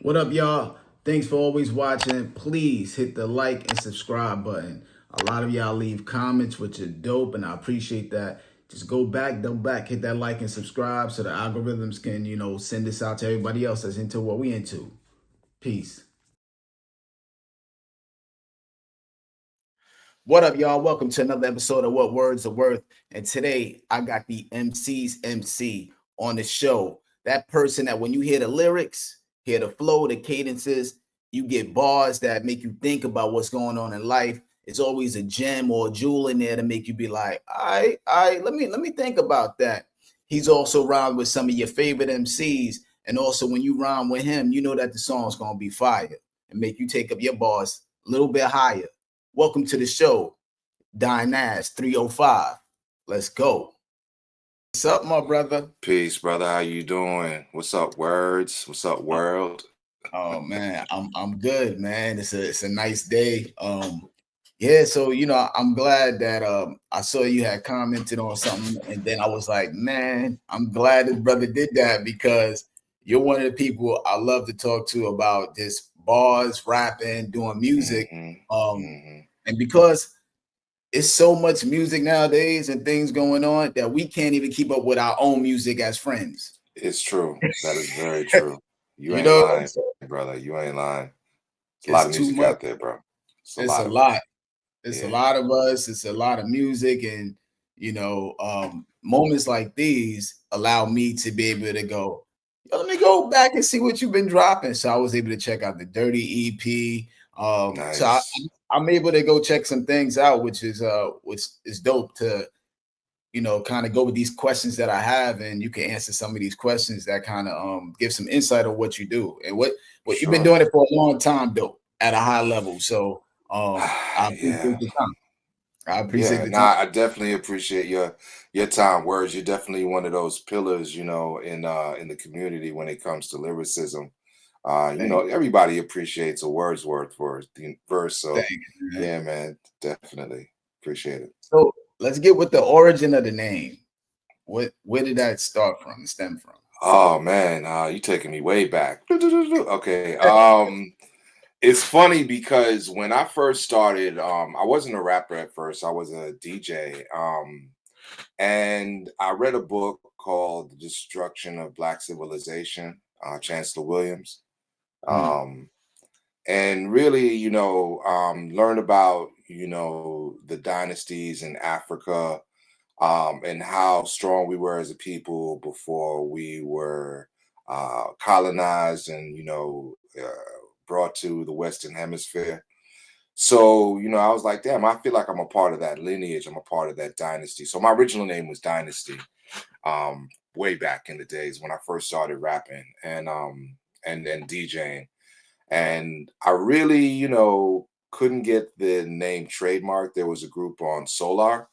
What up, y'all? Thanks for always watching. Please hit the like and subscribe button. A lot of y'all leave comments, which are dope, and I appreciate that. Just go back, double back, hit that like and subscribe so the algorithms can, send this out to everybody else that's into what we into. Peace. What up, y'all? Welcome to another episode of What Words Are Worth. And today I got the MC's MC on the show. That person that when you hear the lyrics, hear the flow, the cadences, you get bars that make you think about what's going on in life. It's always a gem or a jewel in there to make you be like, all right, let me think about that. He's also rhymed with some of your favorite MCs. And also when you rhyme with him, you know that the song's gonna be fire and make you take up your bars a little bit higher. Welcome to the show, Dynas305. Let's go. What's up, my brother? Peace, brother. How you doing? What's up, words? What's up, world? Oh man, I'm good, man. It's a nice day. Yeah, so I'm glad that I saw you had commented on something, and then I was like, man, I'm glad this brother did that because you're one of the people I love to talk to about this bars, rapping, doing music. And because it's so much music nowadays and things going on that we can't even keep up with our own music as friends. It's true. That is very true. You You ain't know, lying, brother. You ain't lying. There's a lot it's of too music much. out there, bro. It's a It's a lot of it. lot. It's a Yeah. lot of us. It's a lot of music, and moments like these allow me to be able to go. Yo, let me go back and see what you've been dropping. So I was able to check out the Dirty EP. Nice. I'm able to go check some things out, which is dope to kind of go with these questions that I have, and you can answer some of these questions that kind of give some insight on what you do and what you've been Sure. doing it for a long time though at a high level. So I Yeah. appreciate the time. I appreciate Yeah. the time. Nah, I definitely appreciate your time, words. You're definitely one of those pillars, in the community when it comes to lyricism. Thank Everybody appreciates a Wordsworth for the verse. thank So you, man. yeah, man, definitely appreciate it. So let's get with the origin of the name. Where did that start from, stem from? Oh man, you taking me way back. Okay. It's funny because when I first started, I wasn't a rapper at first. I was a DJ. And I read a book called The Destruction of Black Civilization, Chancellor Williams. Hmm. Um, and really, learned about, the dynasties in Africa, and how strong we were as a people before we were colonized and brought to the Western Hemisphere. So I was like, damn, I feel like I'm a part of that lineage. I'm a part of that dynasty. So my original name was Dynasty, way back in the days when I first started rapping and then DJing. And I really, couldn't get the name trademark. There was a group on Solar,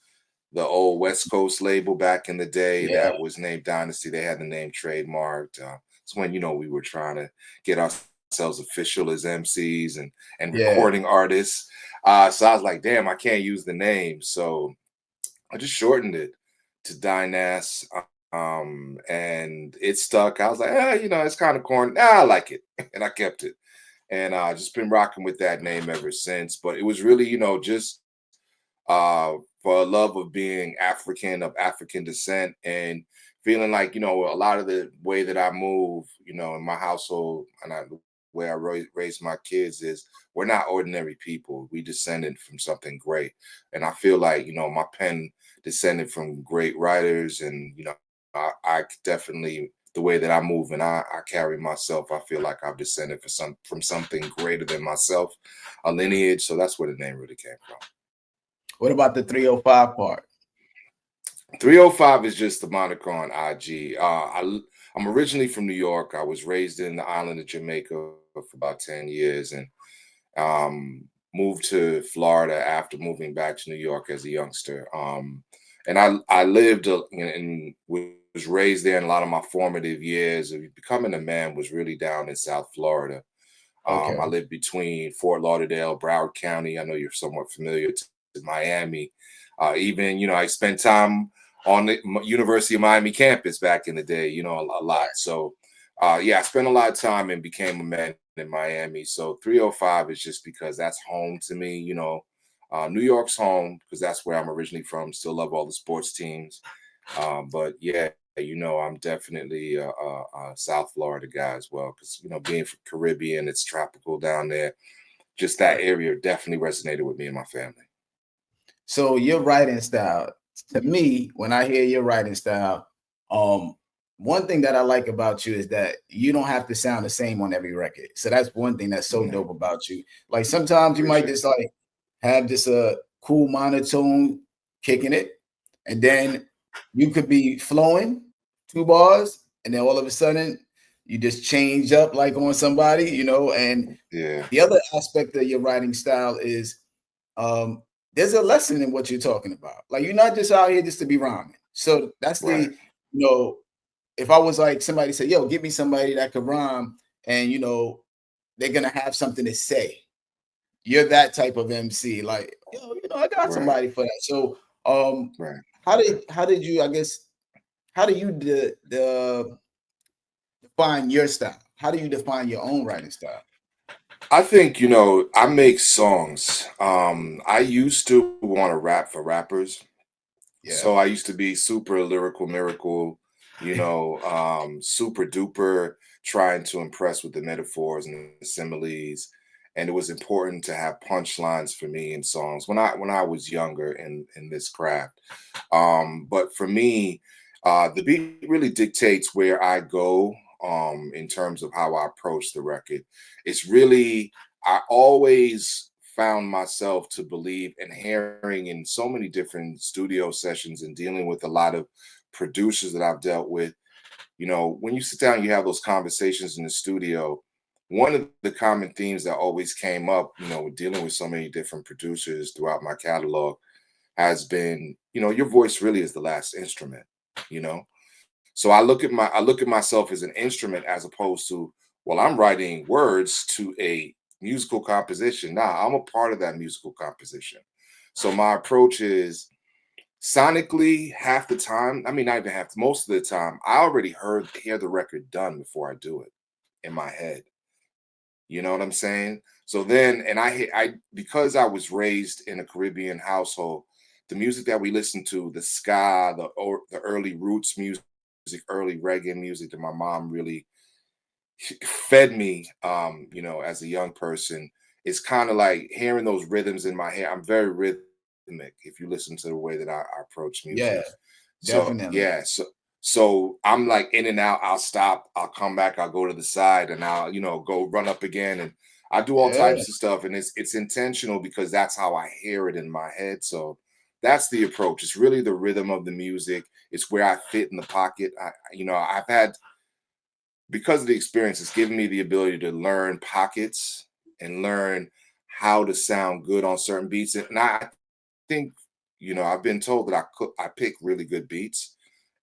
the old West Coast label back in the day Yeah, that was named Dynasty. They had the name trademarked. It's when we were trying to get ourselves official as MCs and yeah, recording artists. So I was like, damn, I can't use the name. So I just shortened it to Dynas. And it stuck. I was like, it's kind of corny. Nah, I like it. And I kept it. And I just been rocking with that name ever since. But it was really, just for a love of being African, of African descent, and feeling like a lot of the way that I move, in my household and the way I raise my kids is we're not ordinary people. We descended from something great, and I feel like my pen descended from great writers, and I definitely the way that I move and I carry myself, I feel like I've descended from something greater than myself, a lineage. So that's where the name really came from. what about the 305 part? 305 is just the moniker on IG. I'm originally from New York. I was raised in the island of Jamaica for about 10 years and moved to Florida after moving back to New York as a youngster. And I lived and was raised there in a lot of my formative years. Becoming a man was really down in South Florida. I Okay. lived between Fort Lauderdale, Broward County. I know you're somewhat familiar to Miami. Even, I spent time on the University of Miami campus back in the day, a lot. So Yeah, I spent a lot of time and became a man in Miami. So 305 is just because that's home to me. New York's home because that's where I'm originally from. Still love all the sports teams. But yeah, I'm definitely a South Florida guy as well because being from Caribbean, it's tropical down there. Just that Right. area definitely resonated with me and my family. So your writing style, to me, when I hear your writing style, um, one thing that I like about you is that you don't have to sound the same on every record. So that's one thing that's so Yeah, dope about you. Like sometimes you might appreciate just that. like have this cool monotone kicking it, and then you could be flowing 2 bars, and then all of a sudden you just change up like on somebody, and Yeah, the other aspect of your writing style is um, there's a lesson in what you're talking about. Like you're not just out here just to be rhyming. So that's right. if I was like somebody said, yo, give me somebody that could rhyme and they're gonna have something to say. You're that type of MC. Like, yo, I got Right, somebody for that. So right. how did you, I guess, how do you define your style? How do you define your own writing style? I think, I make songs. I used to want to rap for rappers. Yeah. So I used to be super lyrical miracle, super duper trying to impress with the metaphors and the similes. And it was important to have punchlines for me in songs when I was younger in this craft. But for me, the beat really dictates where I go in terms of how I approach the record. It's really I always found myself to believe and hearing in so many different studio sessions and dealing with a lot of producers that I've dealt with. When you sit down, you have those conversations in the studio. One of the common themes that always came up, with dealing with so many different producers throughout my catalog has been, your voice really is the last instrument, you know. So I look at myself as an instrument as opposed to, well, I'm writing words to a musical composition. Nah, I'm a part of that musical composition. So my approach is sonically half the time, I mean not even half, most of the time, I already hear the record done before I do it in my head. You know what I'm saying? So then, and I because I was raised in a Caribbean household, the music that we listened to, the ska, the early roots music, early reggae music that my mom really fed me, as a young person, it's kind of like hearing those rhythms in my head. I'm very rhythmic if you listen to the way that I approach music. Yeah, So definitely. yeah, so I'm like in and out. I'll stop. I'll come back. I'll go to the side, and I'll go run up again, and I do all Yeah. types of stuff. And it's intentional because that's how I hear it in my head. So that's the approach. It's really the rhythm of the music. It's where I fit in the pocket. I've had because of the experience, it's given me the ability to learn pockets and learn how to sound good on certain beats. And I think, I've been told that I pick really good beats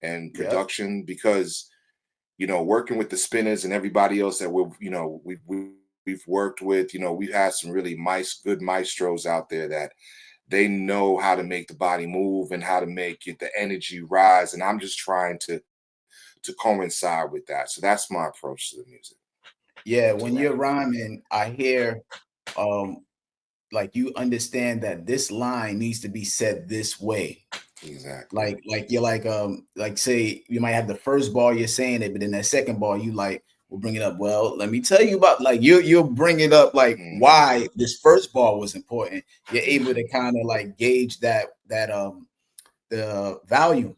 and Yep. production because, working with the spinners and everybody else that we've worked with, we've had some really good maestros out there that they know how to make the body move and how to make the energy rise. And I'm just trying to coincide with that. So that's my approach to the music, Yeah, to when you're writing. rhyming, I hear um like you understand that this line needs to be said this way. Exactly. Like you're like say you might have the first bar you're saying it, but then that second bar you like will bring it up. Well, let me tell you about like you'll bring it up like Hmm. why this first bar was important. You're able to Hmm. kind of like gauge that the value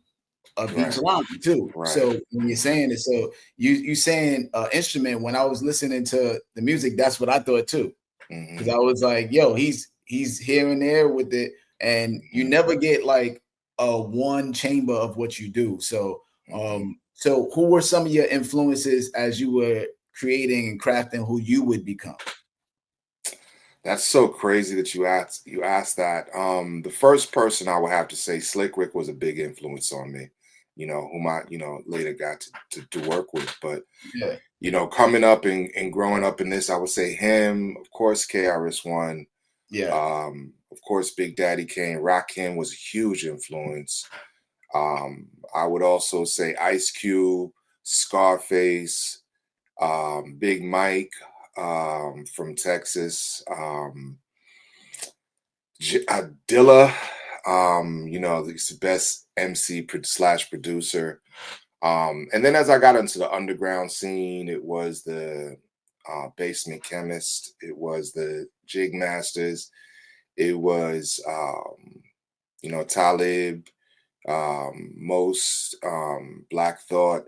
of each Right. line too. Right. So when you're Hmm. saying it, so you saying instrument, when I was listening to the music, that's what I thought too. Because I Hmm. was like, yo, he's here and there with it, and you Hmm. never get like a one chamber of what you do. So Hmm. so who were some of your influences as you were creating and crafting who you would become? That's so crazy that you asked that. The first person I would have to say, Slick Rick, was a big influence on me. Whom I later got to work with. But Yeah, coming up and growing up in this, I would say him, of course, KRS-One, yeah, of course, Big Daddy Kane, Rakim was a huge influence. I would also say Ice Cube, Scarface. Big Mike from Texas, Dilla, you know, he's the best MC slash producer. And then as I got into the underground scene, it was the Basement Chemist, it was the Jig Masters, it was you know, Talib, Most, Black Thought.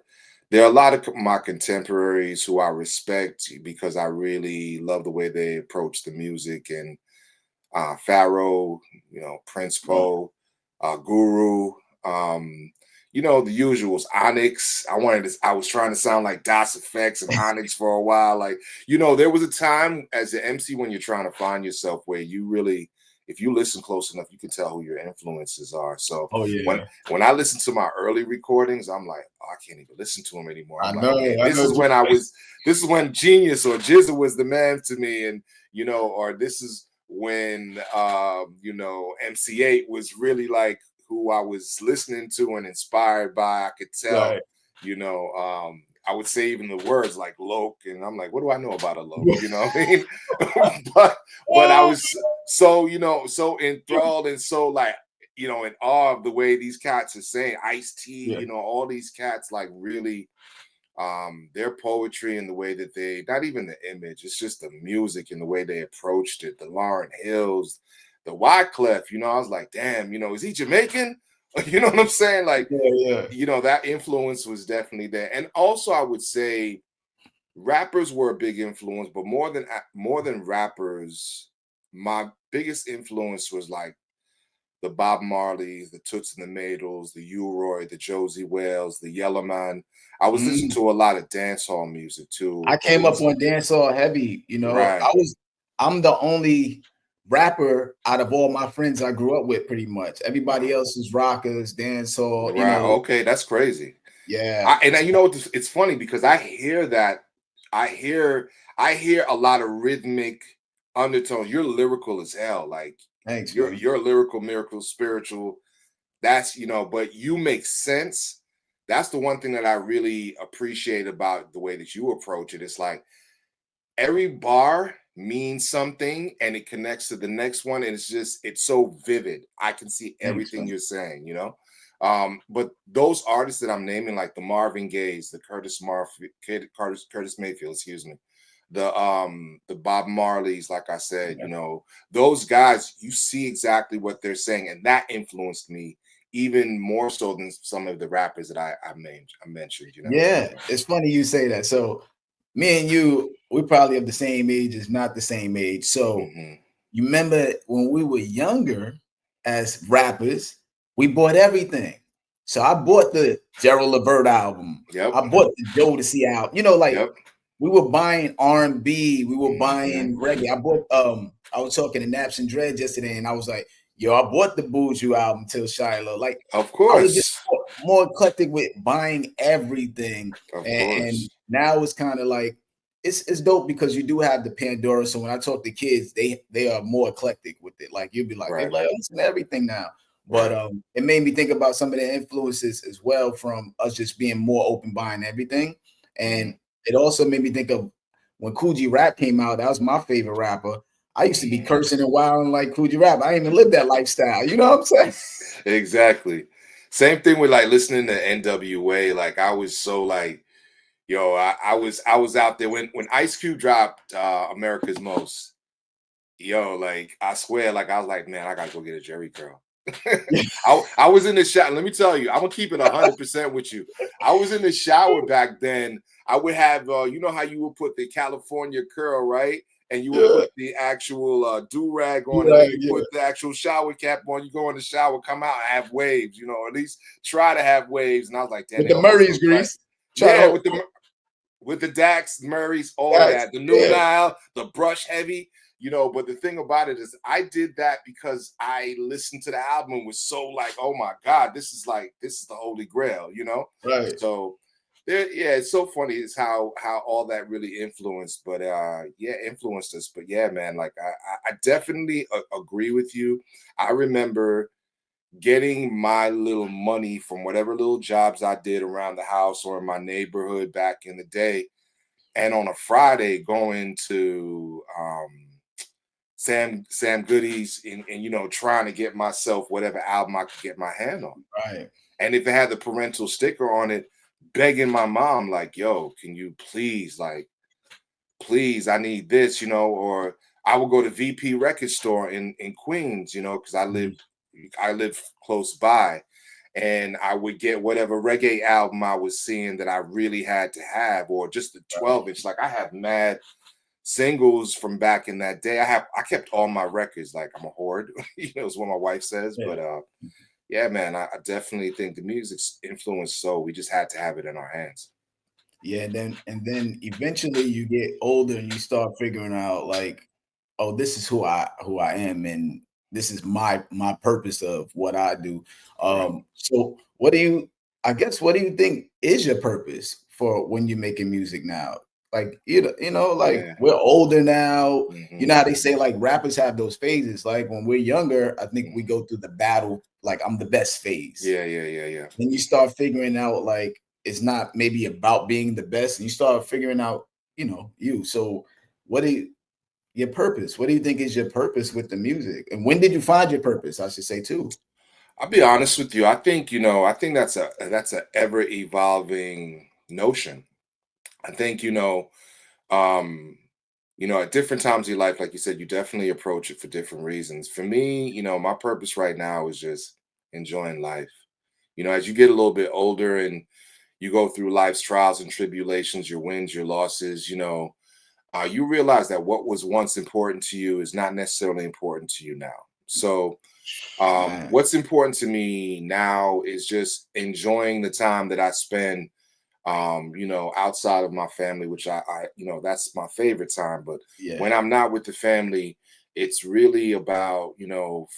There are a lot of my contemporaries who I respect because I really love the way they approach the music, and Pharaoh, you know, Prince Right. Poe, Guru, you know, the usuals. Onyx. I was trying to sound like Das Effects and Onyx for a while. Like, you know, there was a time as an MC when you're trying to find yourself where you really, if you listen close enough, you can tell who your influences are. So Oh when yeah. when I listen to my early recordings, I'm like, oh, I can't even listen to them anymore. I I'm like, know. okay, I know. this is when Genius or Jizza was the man to me, and you know, or this is when you know, MC8 was really like who I was listening to and inspired by. I could tell, Right. you know, I would say even the words like Loke, and I'm like, what do I know about a Loke? You know what I mean? but I was so, you know, so enthralled and so like, you know, in awe of the way these cats are saying Ice-T, Yeah. you know, all these cats like really their poetry and the way that they, not even the image, it's just the music and the way they approached it, the Lauryn Hills, the Wyclef, you know, I was like, damn, you know, is he Jamaican? You know what I'm saying? Like, Yeah. Yeah. you know, that influence was definitely there. And also I would say rappers were a big influence, but more than rappers, my biggest influence was like the Bob Marleys, the Toots and the Maytals, the U-Roy, the Josie Wales, the Yellowman. I was listening Mm. to a lot of dancehall music I too, but it came up was on dancehall heavy. You know, right, I'm the only rapper out of all my friends I grew up with, pretty much. Everybody else is rockers, dancehall. You right. know. Okay, that's crazy. Yeah. You know, it's funny because I hear that. I hear I hear a lot of rhythmic undertones. You're lyrical as hell. Like Thanks, man. you're lyrical, miracle, spiritual. That's, you know, but you make sense. That's the one thing that I really appreciate about the way that you approach it. It's like every bar means something and it connects to the next one, and it's so vivid. I can see Thanks, everything man. you're saying, you know. But those artists that I'm naming, like the Marvin Gayes, the Curtis Mayfield, excuse me, the Bob Marleys, like I said, you Yeah. know, those guys, you see exactly what they're saying, and that influenced me even more so than some of the rappers that I mentioned, you know. Yeah, it's funny you say that. So me and you, we probably have the same age, is not the same age. So Hmm. you remember when we were younger as rappers, we bought everything. So I bought the Gerald Levert album. Yep. I bought the Jodeci album. You know, like Yep. we were buying R&B, we were Hmm. buying reggae. I was talking to Naps and Dread yesterday, and I was like, yo, I bought the Buju album till Shiloh. Like Of I was just course. more eclectic with buying everything. Of And course. now it's kind of like it's dope because you do have the Pandora. So when I talk to kids, they are more eclectic with it. Like you'll be like, they be Right. like, I listen to everything now. But Right. it made me think about some of the influences as well from us just being more open buying everything. And Hmm. it also made me think of when Coogee Rap came out. That was my favorite rapper. I used to be Hmm. cursing and wilding like Coogee Rap. I didn't even live that lifestyle. You know what I'm saying? Exactly. Same thing with like listening to NWA. Like I was so like, yo, I was out there when Ice Cube dropped America's Most. Yo, like I swear, like I was like, man, I gotta go get a Jerry curl. I was in the shower. Let me tell you, I'm gonna keep it 100% with you. I was in the shower back then. I would have, you know how you would put the California curl, right? And you would Yeah, put the actual do rag on, and then right, you yeah. put the actual shower cap on. You go in the shower, come out, and have waves. You know, at least try to have waves. And I was like, damn, With they the almost Murray's look like, grease. Try to yeah, hold with the Dax, Murrays, all of guys. that, the New Yeah. Nile, the brush heavy, you know. But the thing about it is, I did that because I listened to the album and was so like, oh my God, this is the Holy Grail, you know. Right. So there, yeah, it's so funny. It's how all that really influenced, but yeah, influenced us. But yeah, man, like I definitely agree with you. I remember getting my little money from whatever little jobs I did around the house or in my neighborhood back in the day. and on a Friday going to Sam Goody's and you know, trying to get myself whatever album I could get my hand on. Right. And if it had the parental sticker on it, begging my mom, like, yo, can you please, like, please, I need this, you know, or I would go to VP Record Store in Queens, you know, because I live close by, and I would get whatever reggae album I was seeing that I really had to have, or just the 12-inch. Like I have mad singles from back in that day. I kept all my records, like I'm a hoard, you know, is what my wife says. Yeah. But yeah, man, I definitely think the music's influenced, so we just had to have it in our hands. Yeah, and then eventually you get older and you start figuring out like, oh, this is who I am, and this is my purpose of what I do. Right. So what do you think is your purpose for when you're making music now? Like, like Yeah. we're older now. You Hmm. know how they say like rappers have those phases. Like when we're younger, I think we Hmm. go through the battle, like I'm the best phase. Yeah. Then you start figuring out like it's not maybe about being the best, and you start figuring out, you. So what do you your purpose? What do you think is your purpose with the music? And when did you find your purpose? I should say too. I'll be honest with you. I think, I think that's a ever evolving notion. I think, um, at different times of your life, like you said, you definitely approach it for different reasons. For me, my purpose right now is just enjoying life. As you get a little bit older and you go through life's trials and tribulations, your wins, your losses, you realize that what was once important to you is not necessarily important to you now. So, Man. what's important to me now is just enjoying the time that I spend, outside of my family, which that's my favorite time. But Yeah. when I'm not with the family, it's really about,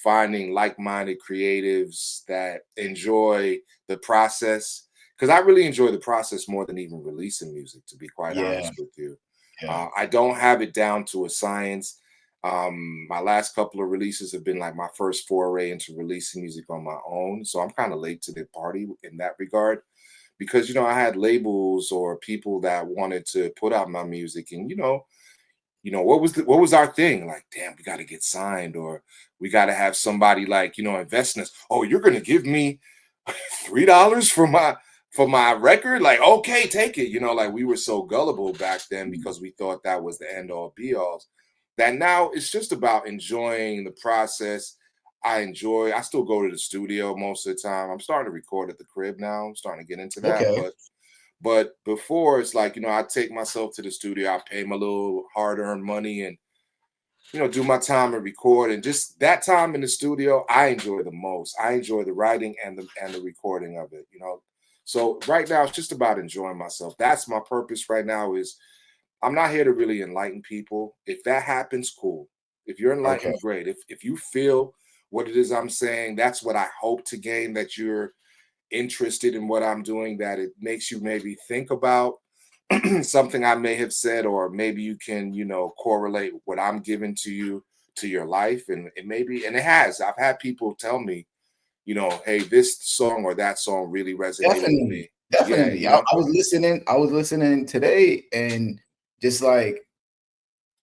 finding like-minded creatives that enjoy the process. Because I really enjoy the process more than even releasing music, to be quite Yeah. honest with you. Yeah. I don't have it down to a science. My last couple of releases have been like my first foray into releasing music on my own. So I'm kind of late to the party in that regard because, I had labels or people that wanted to put out my music and, what was our thing? Like, damn, we got to get signed or we got to have somebody like, invest in us. Oh, you're going to give me $3 for my record? Like, okay, take it. Like we were so gullible back then because we thought that was the end all be all. That now it's just about enjoying the process. I still go to the studio most of the time. I'm starting to record at the crib now. I'm starting to get into that. Okay. But before it's like, I take myself to the studio, I pay my little hard-earned money and do my time and record. And just that time in the studio, I enjoy the most. I enjoy the writing and the recording of it. So right now it's just about enjoying myself. That's my purpose right now is I'm not here to really enlighten people. If that happens, cool. If you're Okay. enlightened, great. If you feel what it is I'm saying, that's what I hope to gain, that you're interested in what I'm doing, that it makes you maybe think about something I may have said, or maybe you can, correlate what I'm giving to you to your life. And it has. I've had people tell me, hey, this song or that song really resonated with Definitely. me. Yeah, Definitely. I was listening today and just like,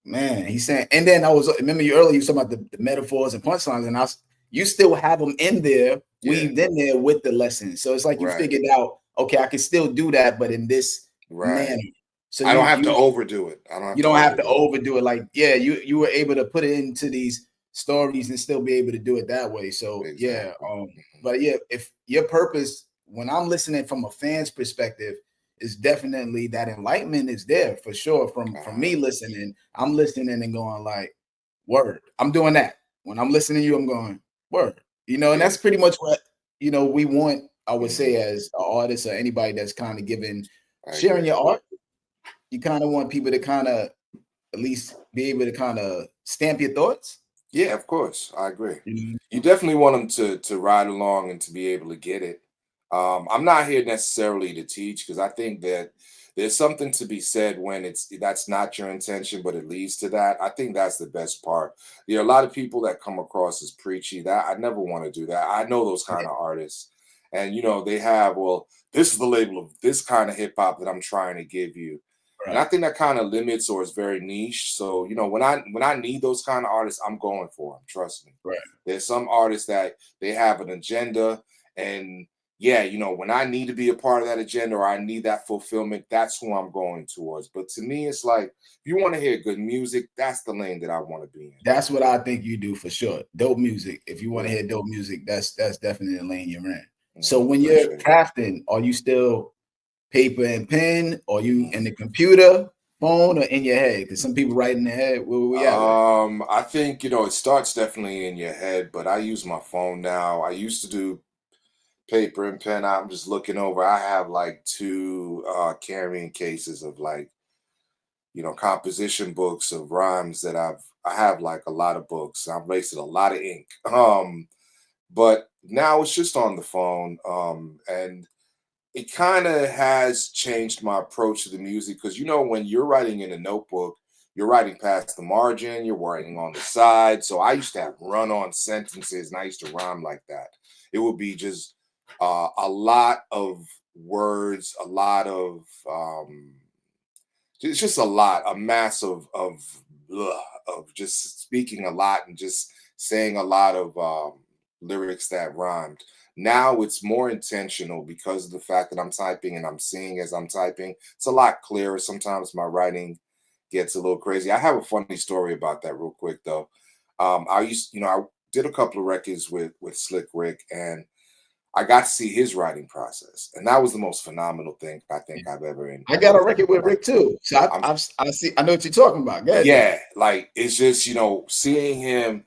man, he's saying, and then remember you earlier, you was talking about the metaphors and punchlines, and you still have them in there, yeah, weaved in there with the lessons. So it's like you right, figured out, okay, I can still do that, but in this right. manner. So I don't have to overdo it. I don't have you to don't have to overdo it. overdo it. Like, yeah, you were able to put it into these stories and still be able to do it that way. So yeah, Exactly. but yeah, if your purpose, when I'm listening from a fan's perspective, is definitely that enlightenment is there for sure. From me listening, I'm listening and going like, word. I'm doing that. When I'm listening to you, I'm going, word. And Yeah. that's pretty much what we want, I would say, Hmm. as an artist or anybody that's kind of I sharing agree. your art. You kind of want people to kind of at least be able to kind of stamp your thoughts. Yeah, of course. I agree. Mhm. You definitely want them to ride along and to be able to get it. I'm not here necessarily to teach because I think that there's something to be said when that's not your intention, but it leads to that. I think that's the best part. There are a lot of people that come across as preachy. That I never want to do that. I know those kind Yeah, of artists, and they have, well, this is the label of this kind of hip hop that I'm trying to give you. And I Right. think that kind of limits or is very niche. So, when I need those kind of artists, I'm going for them. Trust me. Right. There's some artists that they have an agenda, and yeah, when I need to be a part of that agenda or I need that fulfillment, that's who I'm going towards. But to me, it's like if you want to hear good music, that's the lane that I want to be in. That's what I think you do for sure. Dope music. If you want to Yeah. hear dope music, that's definitely the lane you're in. So when you're Appreciate it. crafting, are you still paper and pen, or you in Mhm. the computer, phone, or in your head? Because some people write in their head. Where we at with it? I think, it starts definitely in your head, but I use my phone now. I used to do paper and pen. I'm just looking over. I have like two carrying cases of like, composition books of rhymes that I have like a lot of books. I've wasted a lot of ink. But now it's just on the phone. And it kind of has changed my approach to the music because when you're writing in a notebook, you're writing past the margin, you're writing on the side. So I used to have run-on sentences, and I used to rhyme like that. It would be just a lot of words, a lot of it's just a lot, a mass of just speaking a lot and just saying a lot of lyrics that rhymed. Now it's more intentional because of the fact that I'm typing and I'm seeing as I'm typing. It's a lot clearer. Sometimes my writing gets a little crazy. I have a funny story about that real quick though. I did a couple of records with Slick Rick, and I got to see his writing process, and that was the most phenomenal thing I think I've ever I got a record with like. Rick too. So I'm I see. I know what you're talking about. Go ahead though. Yeah, like it's just, seeing him,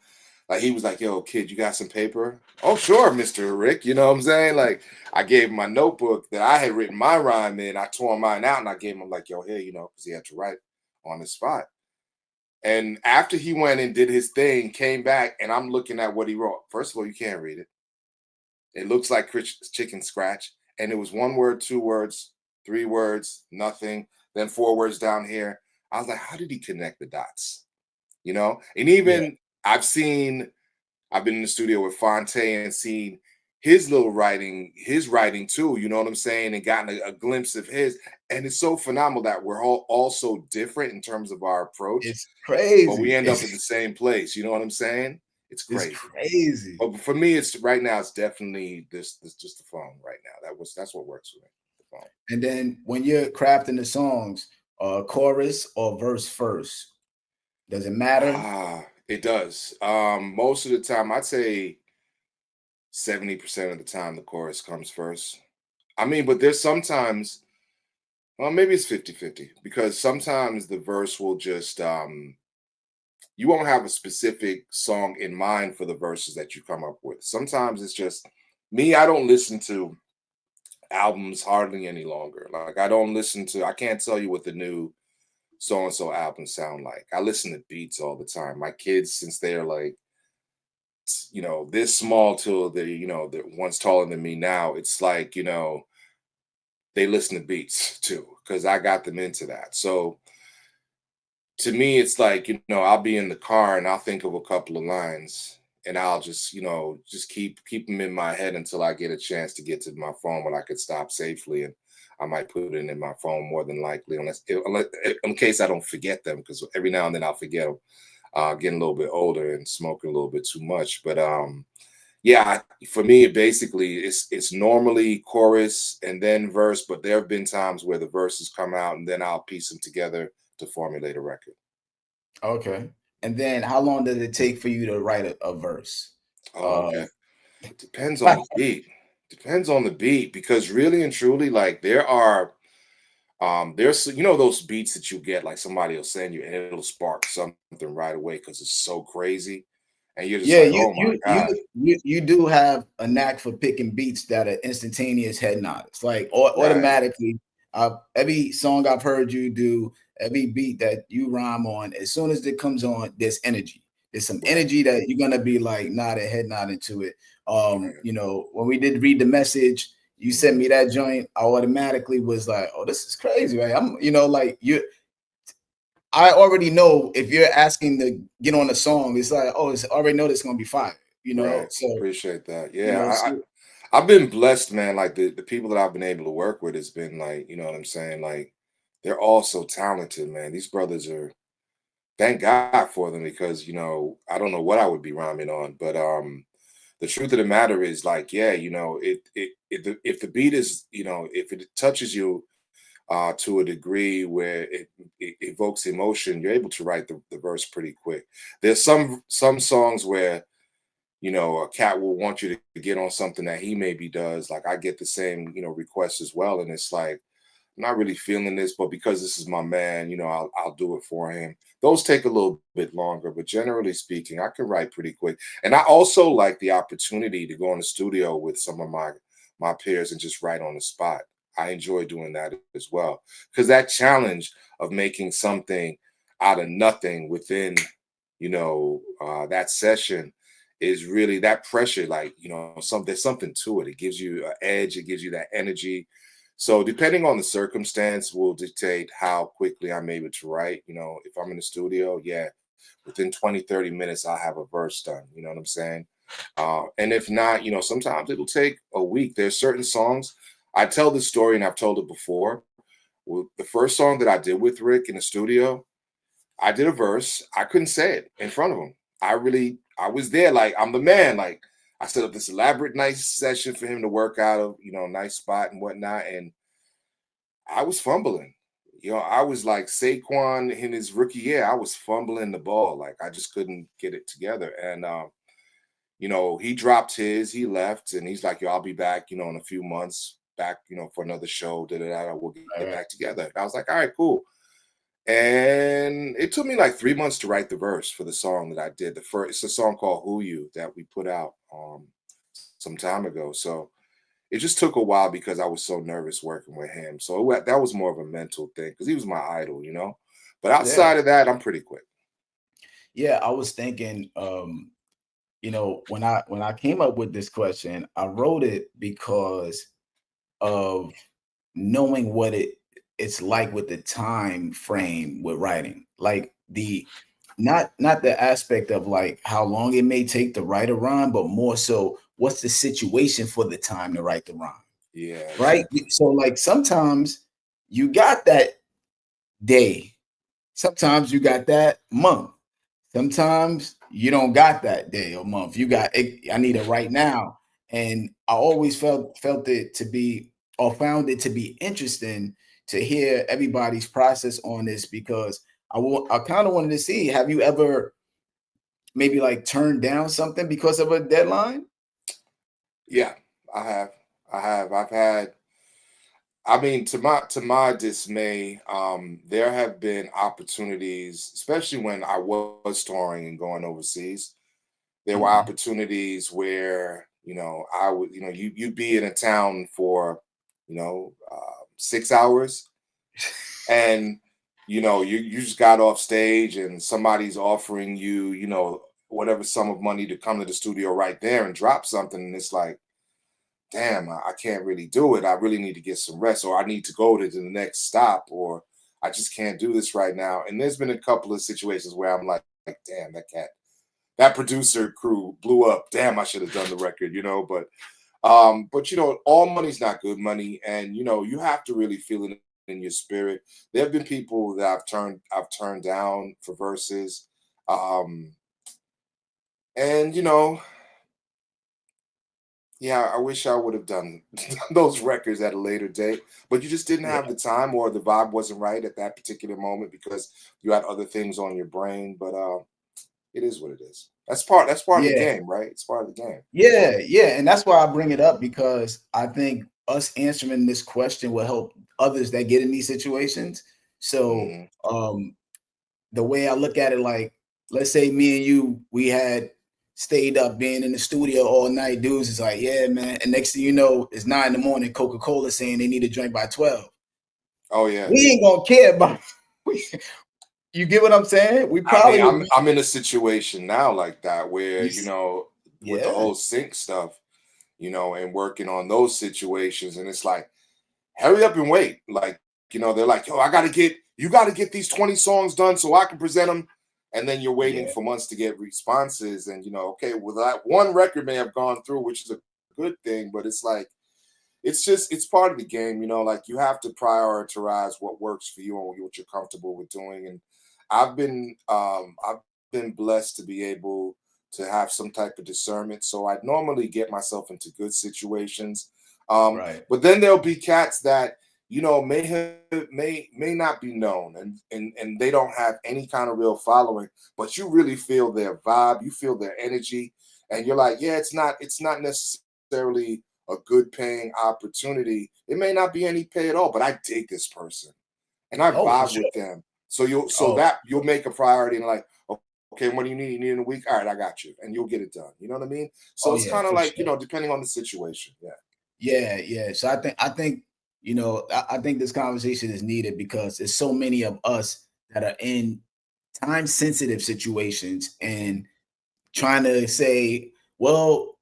like he was like, "Yo, kid, you got some paper?" "Oh, sure, Mr. Rick." You know what I'm saying? Like I gave him my notebook that I had written my rhyme in. I tore mine out and I gave him like, "Yo, here," because he had to write on the spot. And after he went and did his thing, came back, and I'm looking at what he wrote. First of all, you can't read it. It looks like chicken scratch, and it was one word, two words, three words, nothing, then four words down here. I was like, how did he connect the dots? And Yeah, even I've been in the studio with Fonte and seen his writing too, you know what I'm saying, and gotten a glimpse of his. And it's so phenomenal that we're all so different in terms of our approach, it's but we crazy. end up at the same place. You know what I'm saying? It's It's crazy. crazy. But for me, it's right now. It's definitely this just the phone right now. That's what works for me. The phone. And then when you're crafting the songs, chorus or verse first, does it matter? It does. Most of the time, I'd say 70% of the time, the chorus comes first. I mean, but there's sometimes, well, maybe it's 50-50 because sometimes the verse will just you won't have a specific song in mind for the verses that you come up with. Sometimes it's just me. I don't listen to albums hardly any longer. Like I can't tell you what the new so and so albums sound like. I listen to beats all the time. My kids, since they're like, this small till they're once taller than me now, it's like, they listen to beats too, because I got them into that. So to me, it's like, I'll be in the car and I'll think of a couple of lines and I'll just, just keep them in my head until I get a chance to get to my phone when I could stop safely. And I might put it in my phone more than likely, unless in case I don't forget them, because every now and then I'll forget them. Getting a little bit older and smoking a little bit too much. But yeah, for me, basically it's normally chorus and then verse, but there have been times where the verses come out and then I'll piece them together to formulate a record. Okay. And then how long does it take for you to write a verse? Oh, Uh, okay. Depends on the beat. Depends on the beat, because really and truly, like there's those beats that you get, like somebody will send you and it'll spark something right away because it's so crazy. And you're just yeah, like, you oh my you God. you you do have a knack for picking beats that are instantaneous head nods. Like Right, automatically, every song I've heard you do, every beat that you rhyme on, as soon as it comes on, there's energy. There's some right, energy that you're gonna be like nodding, head nodding to it. right. When we did read the message, you sent Mhm. me that joint. I automatically was like, oh, this is crazy, right? Like I already know if you're asking to get on a song, it's like, oh, I already know this gonna be fire, Right. So Appreciate that. you Yeah, know, so I've been blessed, man. Like the people that I've been able to work with has been like, you know what I'm saying? Like they're all so talented, man. These brothers are, thank God for them, because I don't know what I would be rhyming on, but the truth of the matter is, like, yeah, if the beat is, if it touches you to a degree where it evokes emotion, you're able to write the verse pretty quick. There's some songs where a cat will want you to get on something that he maybe does. Like, I get the same request as well, and it's like, I'm not really feeling this, but because this is my man, I'll do it for him. Those take a little bit longer, but generally speaking, I can write pretty quick. And I also like the opportunity to go in the studio with some of my peers and just write on the spot. I enjoy doing that as well, because that challenge of making something out of nothing within that session is really that pressure. Like, there's something to it. It gives you an edge. It gives you that energy. So depending on the circumstance will dictate how quickly I'm able to write. If I'm in the studio, yeah, within 20, 30 minutes, I'll have a verse done. You know what I'm saying? And if not, sometimes it'll take a week. There's certain songs. I tell this story, and I've told it before. Well, the first song that I did with Rick in the studio, I did a verse. I couldn't say it in front of him. I was there, like, I'm the man. Like, I set up this elaborate, nice session for him to work out of, nice spot and whatnot. And I was fumbling. I was like Saquon in his rookie year. I was fumbling the ball. Like, I just couldn't get it together. And, he dropped his, he left, and he's like, yo, I'll be back, in a few months, back, for another show. We'll get All right. back together. And I was like, all right, cool. And it took me like 3 months to write the verse for the song that I did. It's a song called Who You that we put out some time ago. So it just took a while because I was so nervous working with him. So that was more of a mental thing because he was my idol. But Yeah. outside of that, I'm pretty quick. Yeah. I was thinking, when I came up with this question, I wrote it because of knowing what it's like with the time frame with writing. Like, the not the aspect of like how long it may take to write a rhyme, but more so what's the situation for the time to write the rhyme. Yeah, Right. exactly. So like sometimes you got that day, sometimes you got that month, sometimes you don't got that day or month. You got it, I need it right now. And I always felt it to be, or found it to be interesting to hear everybody's process on this, because I kind of wanted to see, have you ever maybe like turned down something because of a deadline? Yeah, I have. I've had. I mean, to my dismay, there have been opportunities, especially when I was touring and going overseas. There were Mhm. opportunities where I would you'd be in a town for 6 hours, and you just got off stage and somebody's offering you whatever sum of money to come to the studio right there and drop something, and it's like, damn, I can't really do it. I really need to get some rest, or I need to go to the next stop, or I just can't do this right now. And there's been a couple of situations where I'm like, damn, that producer crew blew up. Damn, I should have done the record, but all money's not good money, and you have to really feel it in your spirit. There have been people that I've turned down for verses, um, and yeah, I wish I would have done those records at a later date, but you just didn't have Yeah. the time, or the vibe wasn't right at that particular moment because you had other things on your brain. But it is what it is. That's part of the Yeah. game, right? It's part of the game. Yeah, yeah, and that's why I bring it up, because I think us answering this question will help others that get in these situations. So, Hmm. the way I look at it, like, let's say me and you, we had stayed up being in the studio all night. Dudes is like, yeah, man. And next thing you know, it's 9 in the morning. Coca-Cola saying they need a drink by 12. Oh yeah. We ain't gonna care about. You get what I'm saying? We I mean, probably would I'm be. I'm in a situation now like that where, You, with the yeah, whole sync stuff, and working on those situations, and it's like, hurry up and wait. Like, they're like, yo, you gotta get these 20 songs done so I can present them. And then you're waiting yeah, for months to get responses. And okay, well, that one record may have gone through, which is a good thing, but it's like, it's part of the game, you know, like you have to prioritize what works for you and what you're comfortable with doing. And I've been blessed to be able to have some type of discernment. So I normally get myself into good situations. Right. But then there'll be cats that, you know, may not be known, and they don't have any kind of real following, but you really feel their vibe, you feel their energy, and you're like, yeah, it's not necessarily a good paying opportunity. It may not be any pay at all, but I dig this person and I Oh, for vibe sure. with them. So Oh, you'll make a priority and like, okay, what do you need? You need in a week? All right, I got you. And you'll get it done. You know what I mean? So oh it's yeah, kind of for like, you sure. know, depending on the situation. Yeah. Yeah, yeah. So I think, you know, I think this conversation is needed because there's so many of us that are in time sensitive situations and trying to say, well,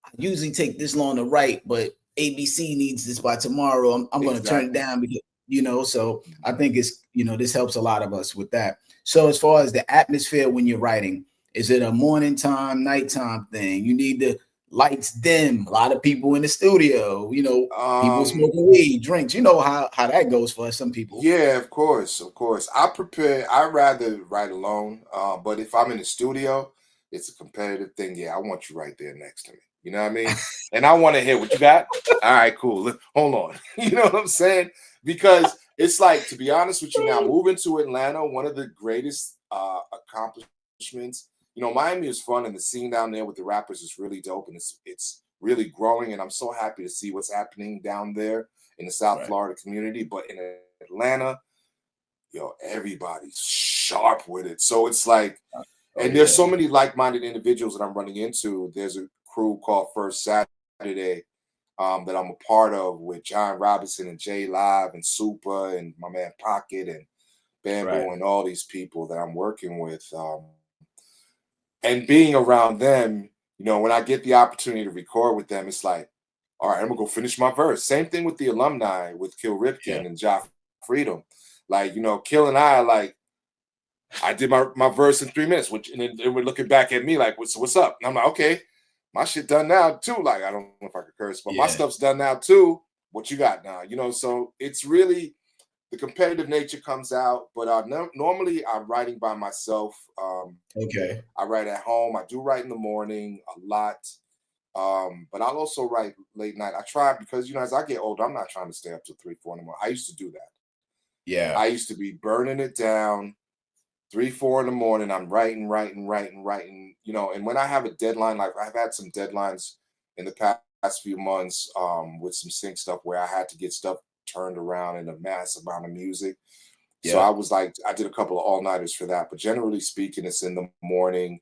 I usually take this long to write, but ABC needs this by tomorrow. I'm going to turn it Exactly. down because, you know, so I Mhm. think it's, you know, this helps a lot of us with that. So as far as the atmosphere when you're writing, is it a morning time, nighttime thing? You need the lights dim, a lot of people in the studio, you know, people Um, smoking weed, drinks, you know how that goes for some people. yeah, of course, of course. I rather write alone. But if I'm in the studio, it's a competitive thing. Yeah, I want you right there next to me. You know what I mean? And I want to hear what you got. All right, cool. Hold on. You know what I'm saying? Because it's like, to be honest with you, now moving to Atlanta, one of the greatest accomplishments. You know, Miami is fun, and the scene down there with the rappers is really dope, and it's really growing. And I'm so happy to see what's happening down there in the South Right. Florida community. But in Atlanta, yo, everybody's sharp with it. So it's like, Oh and there's so yeah. many like-minded individuals that I'm running into. There's a crew called First Saturday that I'm a part of with John Robinson and Jay Live and Super and my man Pocket and Right. Bamboo and all these people that I'm working with. And being around them, you know, when I get the opportunity to record with them, it's like, all right, I'm gonna go finish my verse. Same thing with the alumni with Kill Yeah. Ripken and Jock Freedom. Like, you know, Kill and I are like, I did my verse in 3 minutes, which and then they were looking back at me like, what's up? And I'm like, okay, my shit done now too. Like, I don't know if I could curse, but my Yeah. stuff's done now too. What you got now? You know, so it's really the competitive nature comes out. But normally I'm writing by myself. Okay. I write at home. I do write in the morning a lot. But I'll also write late night. I try because, you know, as I get older, I'm not trying to stay up till 3, 4 in the morning. I used to do that. Yeah. I used to be burning it down 3, 4 in the morning. I'm writing. You know, and when I have a deadline, like I've had some deadlines in the past few months with some sync stuff where I had to get stuff turned around in a mass amount of music. So I Yep. was like, I did a couple of all nighters for that. But generally speaking, it's in the morning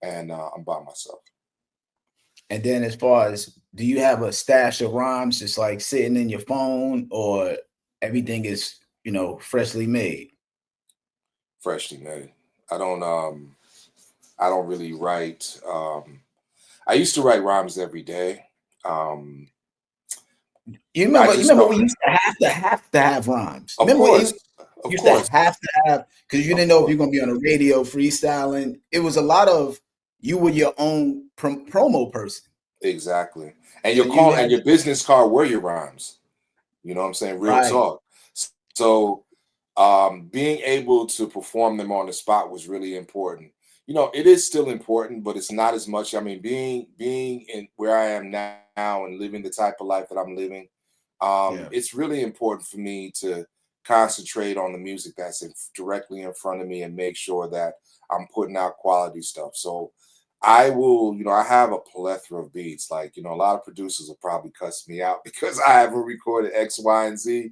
and I'm by myself. And then as far as, do you have a stash of rhymes just like sitting in your phone, or everything is, you know, freshly made? Freshly made. I don't I don't really write. I used to write rhymes every day. Um, I You just remember don't. we used to have rhymes. Of Remember course, you of used to course, have, because you of didn't know if course. you're gonna be on the radio freestyling. It was a lot of, you were your own promo person. Exactly. And So your you call had and your business card were your rhymes. You know what I'm saying? Real right. talk. So being able to perform them on the spot was really important. You know, it is still important, but it's not as much. I mean, being in where I am now and living the type of life that I'm living, Yeah. it's really important for me to concentrate on the music that's directly in front of me and make sure that I'm putting out quality stuff. So I will, you know, I have a plethora of beats. Like, you know, a lot of producers will probably cuss me out because I haven't recorded X, Y, and Z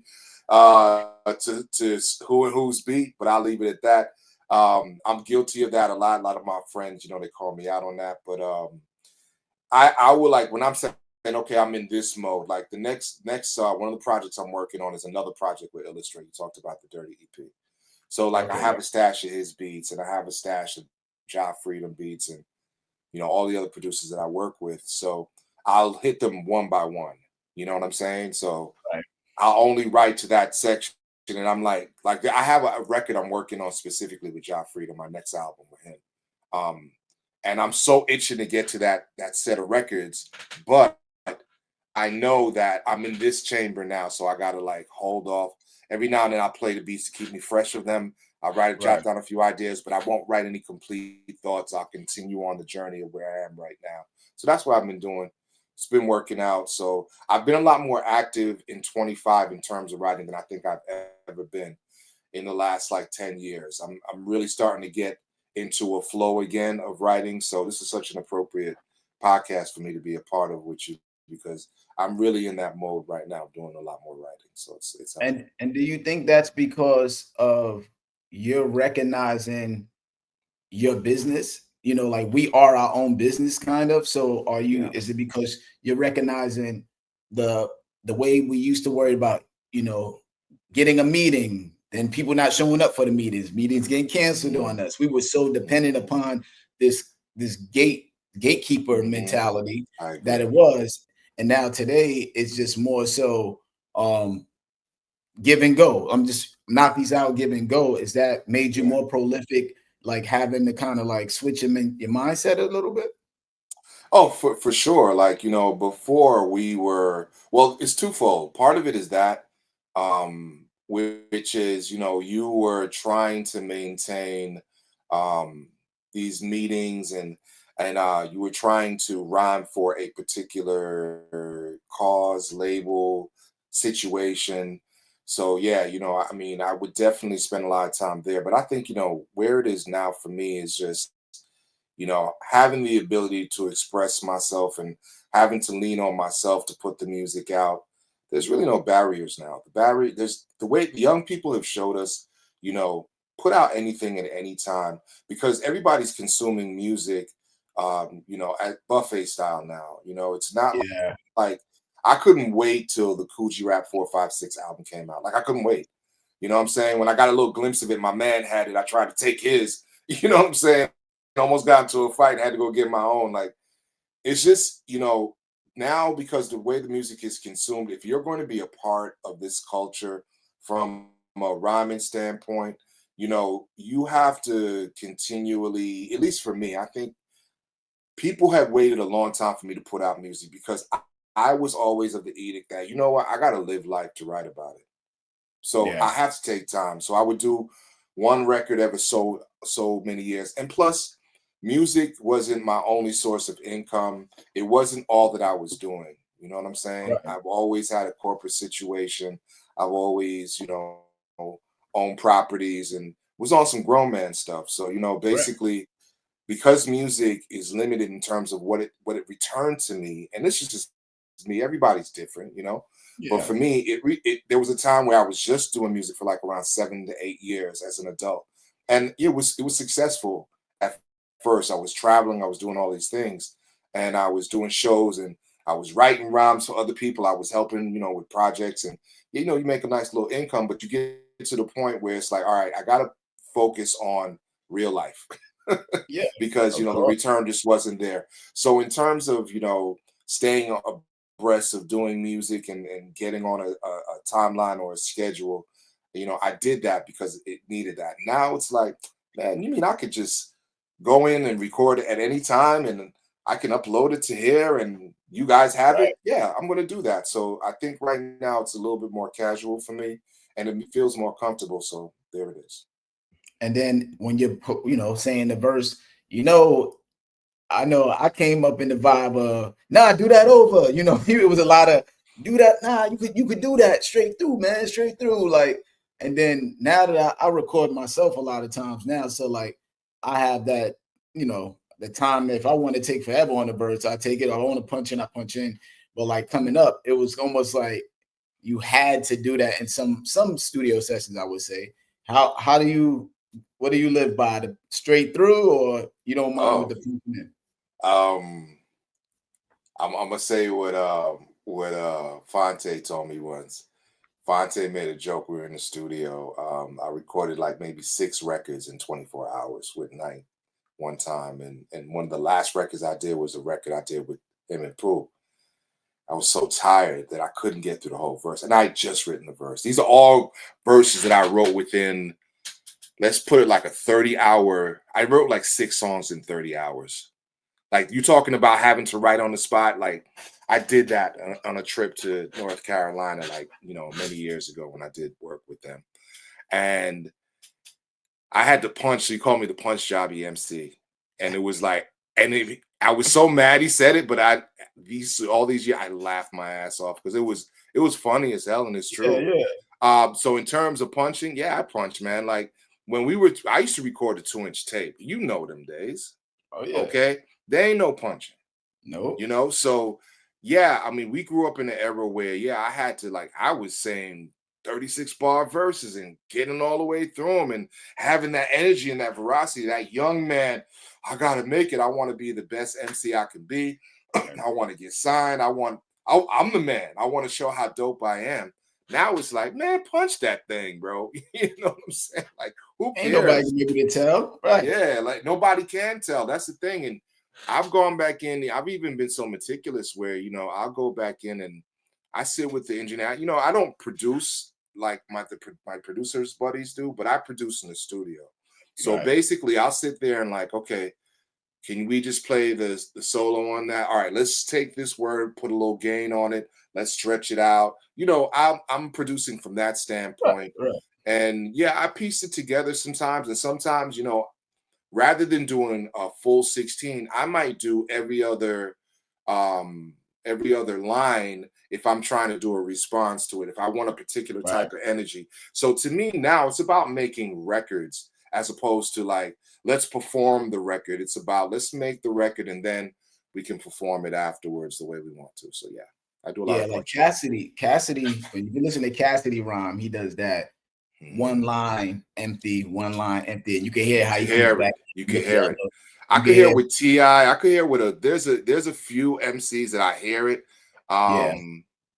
to who and whose beat, but I'll leave it at that. I'm guilty of that a lot. A lot of my friends, you know, they call me out on that. But I will like when I'm saying, okay, I'm in this mode. Like the next one of the projects I'm working on is another project with Illustrate. You talked about the Dirty EP. So like I Okay. have a stash of his beats and I have a stash of Job Freedom beats and you know all the other producers that I work with. So I'll hit them one by one. You know what I'm saying? So Right. I'll only write to that section. And I'm like I have a record I'm working on specifically with Job Freedom, my next album with him. Um, and I'm so itching to get to that set of records, but I know that I'm in this chamber now, so I gotta like hold off. Every now and then I play the beats to keep me fresh with them. I jot Right. down a few ideas, but I won't write any complete thoughts. I'll continue on the journey of where I am right now. So that's what I've been doing. It's been working out. So I've been a lot more active in 25 in terms of writing than I think I've ever been in the last like 10 years. I'm really starting to get into a flow again of writing. So this is such an appropriate podcast for me to be a part of with you because I'm really in that mode right now, doing a lot more writing. So it's helping. And do you think that's because of you're recognizing your business? You know, like we are our own business kind of. So are you, Yeah. is it because you're recognizing the the way we used to worry about, getting a meeting, then people not showing up for the meetings getting canceled Hmm. on us. We were so Hmm. dependent upon this gatekeeper Hmm. mentality I that agree. it was. And now today it's just more so give and go. I'm just knock these out, give and go. Is that made you Yeah. more prolific, like having to kind of like switch your mindset a little bit? Oh, for sure. Like, before we were, well, it's twofold. Part of it is that, which is, you were trying to maintain um these meetings and you were trying to rhyme for a particular cause, label, situation. So yeah, I mean, I would definitely spend a lot of time there. But I think, where it is now for me is just having the ability to express myself and having to lean on myself to put the music out. There's really no barriers now. There's the way the young people have showed us, you know, put out anything at any time because everybody's consuming music, at buffet style now. It's not Yeah, like I couldn't wait till the Coogee Rap 456 album came out. Like I couldn't wait. You know what I'm saying? When I got a little glimpse of it, my man had it. I tried to take his. You know what I'm saying? Almost got into a fight and had to go get my own. Like it's just, now because the way the music is consumed, if you're going to be a part of this culture from a rhyming standpoint, you have to continually, at least for me, I think people have waited a long time for me to put out music because I was always of the edict that, you know what, I got to live life to write about it. So yeah, I have to take time. So I would do one record every so many years. And plus, music wasn't my only source of income. It wasn't all that I was doing. You know what I'm saying? right, I've always had a corporate situation. I've always, owned properties and was on some grown man stuff. So, right, basically because music is limited in terms of what it returned to me, and this is just me. Everybody's different, But yeah, for me, there was a time where I was just doing music for like around 7 to 8 years as an adult, and it was successful at first. I was traveling, I was doing all these things, and I was doing shows, and I was writing rhymes for other people. I was helping, with projects, and you make a nice little income, but you get to the point where it's like, all right, I gotta focus on real life. yeah, Because of the course, return just wasn't there. So in terms of staying abreast of doing music and getting on a timeline or a schedule, I did that because it needed that. Now it's like, man, you mean I could just go in and record at any time and I can upload it to here and you guys have right. it? Yeah, I'm going to do that. So I think right now it's a little bit more casual for me and it feels more comfortable. So there it is. And then when you're saying the verse, you know, I know I came up in the vibe of nah, do that over. It was a lot of do that. Nah, you could do that straight through, man, straight through. Like, and then now that I record myself a lot of times now, so like I have that, the time if I want to take forever on the verse, I take it. If I want to punch in, I punch in. But like coming up, it was almost like you had to do that in some studio sessions, I would say. How do you what do you live by? The straight through or you don't mind with Oh, the punching in? um, I'm gonna say what Fonte told me once. Fonte made a joke. We were in the studio. I recorded like maybe 6 records in 24 hours with Night one time, and one of the last records I did was a record I did with him and Pooh. I was so tired that I couldn't get through the whole verse, and I had just written the verse. These are all verses that I wrote within. Let's put it like a 30-hour. I wrote like 6 songs in 30 hours. Like you talking about having to write on the spot, like I did that on a trip to North Carolina, like, many years ago when I did work with them. And I had to punch. So he called me the punch jobby MC. And it was like, I was so mad he said it, but all these years I laughed my ass off because it was funny as hell, and it's Yeah, true. yeah. So in terms of punching, yeah, I punch, man. Like when I used to record a 2-inch tape. You know them days. Oh yeah. Okay. There ain't no punching, No. So yeah, I mean, we grew up in an era where, yeah, I had to, like, I was saying 36 bar verses and getting all the way through them and having that energy and that veracity, that young man. I gotta make it. I want to be the best MC I can be. I want to get signed. I'm the man. I want to show how dope I am. Now it's like, man, punch that thing, bro. You know what I'm saying? Like, who Ain't nobody cares? can able to tell, right? Yeah, like nobody can tell. That's the thing. And I've gone back in. I've even been so meticulous where, I'll go back in and I sit with the engineer. I don't produce like my producers buddies do, but I produce in the studio. So Right. basically, I'll sit there and like, okay, can we just play the solo on that? All right, let's take this word, put a little gain on it. Let's stretch it out. I'm producing from that standpoint. Right. And yeah, I piece it together sometimes. And sometimes, rather than doing a full 16, I might do every other line if I'm trying to do a response to it, if I want a particular Right. type of energy. So to me now it's about making records as opposed to like, let's perform the record. It's about, let's make the record and then we can perform it afterwards the way we want to. So yeah, I do a lot Yeah, of like punching. Cassidy, when you listen to Cassidy rhyme, he does that. One line empty, one line empty, and you can hear how he comes back You can with the hear other. it. I You can could hear hear, it with T.I. I could hear with there's a few MCs that I hear it. yeah,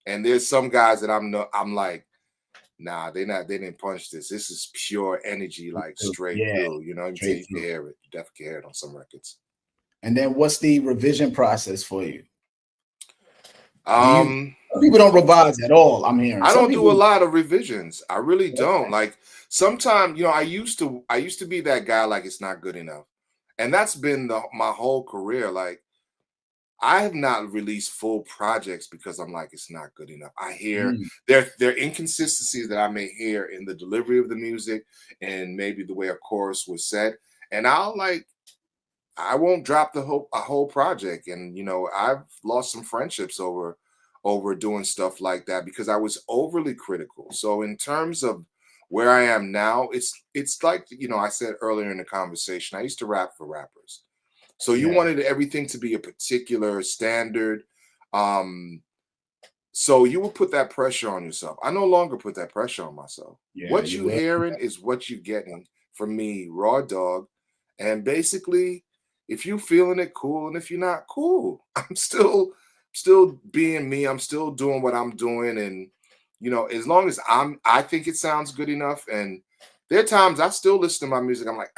And there's some guys that I'm like, nah, they didn't punch this. This is pure energy, like straight yeah, through. Until straight you can through. hear it. You definitely can hear it on some records. And then what's the revision process for you? Um, Some people don't revise at all, I'm hearing. I Some don't do a people, lot of revisions. I really don't. okay, Like sometimes, I used to be that guy like it's not good enough. And that's been my whole career. Like I have not released full projects because I'm like, it's not good enough. I hear mm, there are inconsistencies that I may hear in the delivery of the music and maybe the way a chorus was said. And I won't drop a whole project. And I've lost some friendships over doing stuff like that because I was overly critical. So in terms of where I am now, it's like, I said earlier in the conversation, I used to rap for rappers. So you yeah, wanted everything to be a particular standard. Um, so you would put that pressure on yourself. I no longer put that pressure on myself. yeah, What you you will. hearing is what you getting from me, raw dog. And basically, if you feeling it, cool. And if you're not, cool. I'm still being me. I'm still doing what I'm doing. And as long as I think it sounds good enough. And there are times I still listen to my music. I'm like,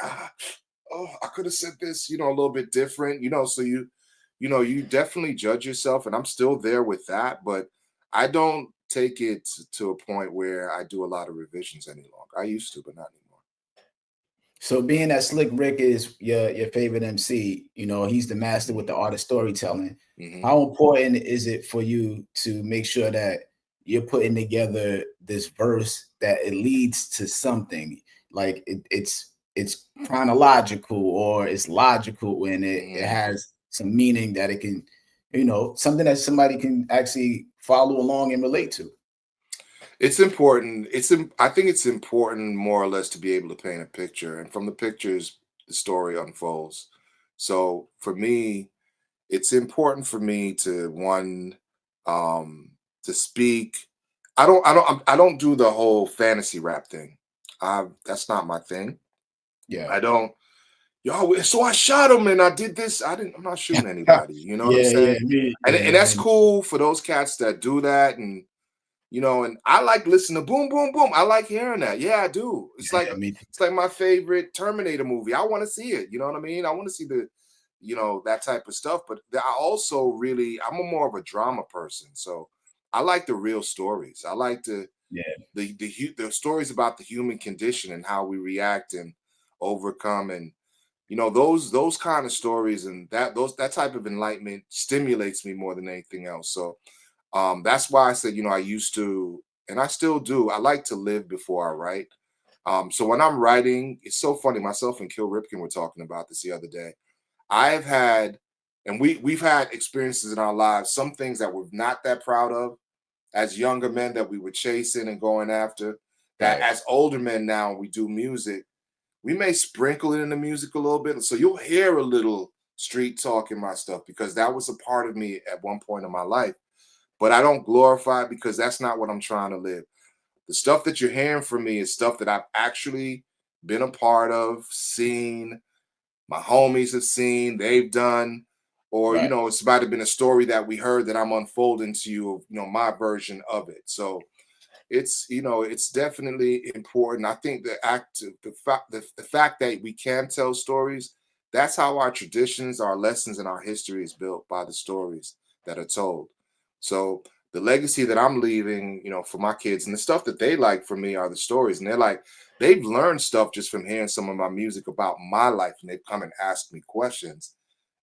oh, I could have said this, a little bit different, so you definitely judge yourself, and I'm still there with that, but I don't take it to a point where I do a lot of revisions any longer. I used to, but not anymore. So being that Slick Rick is your favorite MC, he's the master with the art of storytelling. Hmm. How important is it for you to make sure that you're putting together this verse that it leads to something like it's chronological or it's logical and it Hmm. has some meaning that it can, something that somebody can actually follow along and relate to. It's important. I think it's important more or less to be able to paint a picture, and from the pictures, the story unfolds. So for me, it's important for me to um to speak. I don't do the whole fantasy rap thing. That's not my thing. Yeah. I don't, yo, so I shot him and I did this. I'm not shooting anybody. You know what I'm Yeah, yeah, saying? me, And yeah, that's me. cool for those cats that do that. And and I like listening to boom, boom, boom. I like hearing that. Yeah, I do. Yeah, me too. It's like my favorite Terminator movie. I want to see it. You know what I mean? I want to see that type of stuff. But I also I'm a more of a drama person. So I like the real stories. I like Yeah. the stories about the human condition and how we react and overcome. And you know, those kind of stories and that type of enlightenment stimulates me more than anything else. So that's why I said, you know, I used to, and I still do. I like to live before I write. So when I'm writing, it's so funny. Myself and Kill Ripken were talking about this the other day. I've had, and we've had experiences in our lives, some things that we're not that proud of as younger men that we were chasing and going after. That Right. as older men now, we do music. We may sprinkle it in the music a little bit, so you'll hear a little street talk in my stuff because that was a part of me at one point in my life. But I don't glorify it because that's not what I'm trying to live. The stuff that you're hearing from me is stuff that I've actually been a part of, seen, my homies have seen, they've done, or you Right. know, it's might have been a story that we heard that I'm unfolding to you, of, you know, my version of it. So it's, you know, it's definitely important. I think the fact that we can tell stories, that's how our traditions, our lessons, and our history is built, by the stories that are told. So the legacy that I'm leaving, you know, for my kids and the stuff that they like from me are the stories. And they're like, they've learned stuff just from hearing some of my music about my life, and they've come and asked me questions.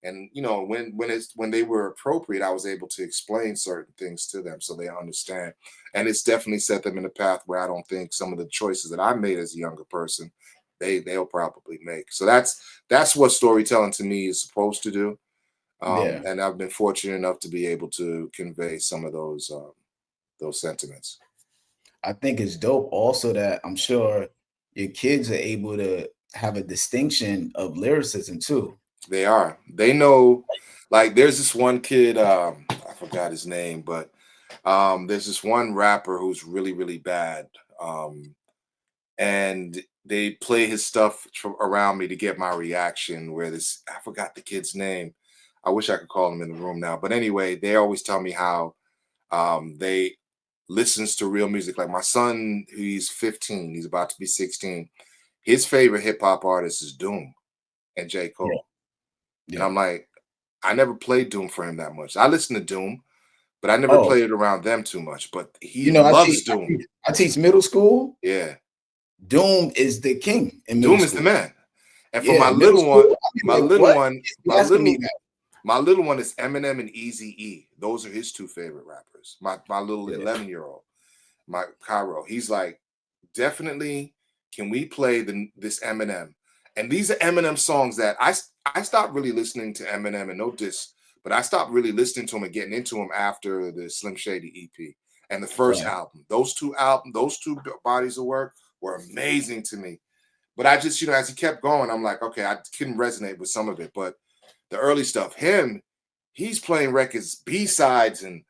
And you know, when they were appropriate, I was able to explain certain things to them so they understand. And it's definitely set them in a path where I don't think some of the choices that I made as a younger person, they'll probably make. So that's what storytelling to me is supposed to do. Yeah. And I've been fortunate enough to be able to convey some of those sentiments. I think it's dope also that I'm sure your kids are able to have a distinction of lyricism too. They are. They know. Like, there's this one kid. I forgot his name, but there's this one rapper who's really, really bad. And they play his stuff around me to get my reaction. Where this, I forgot the kid's name. I wish I could call him in the room now. But anyway, they always tell me how they listens to real music. Like my son, he's 15. He's about to be 16. His favorite hip hop artist is Doom and J. Yeah. Cole. And Yeah. I'm like, I never played Doom for him that much. I listen to Doom, but I never Oh, played it around them too much. But he you know, loves Doom. I teach middle school. Yeah. Doom is the king in middle Doom is the school. man. And for Yeah, middle school. I be my like, little what? one, You asking me that? my little one is Eminem and Easy E. Those are his two favorite rappers. My little Yeah. 11-year-old, my Cairo, he's like, definitely, can we play this Eminem? And these are Eminem songs that I stopped really listening to Eminem, and no diss, but I stopped really listening to him and getting into him after the Slim Shady EP and the first Right. album. Those two bodies of work were amazing to me. But I just, you know, as he kept going, I'm like, okay, I couldn't resonate with some of it. But the early stuff, he's playing records, B-sides and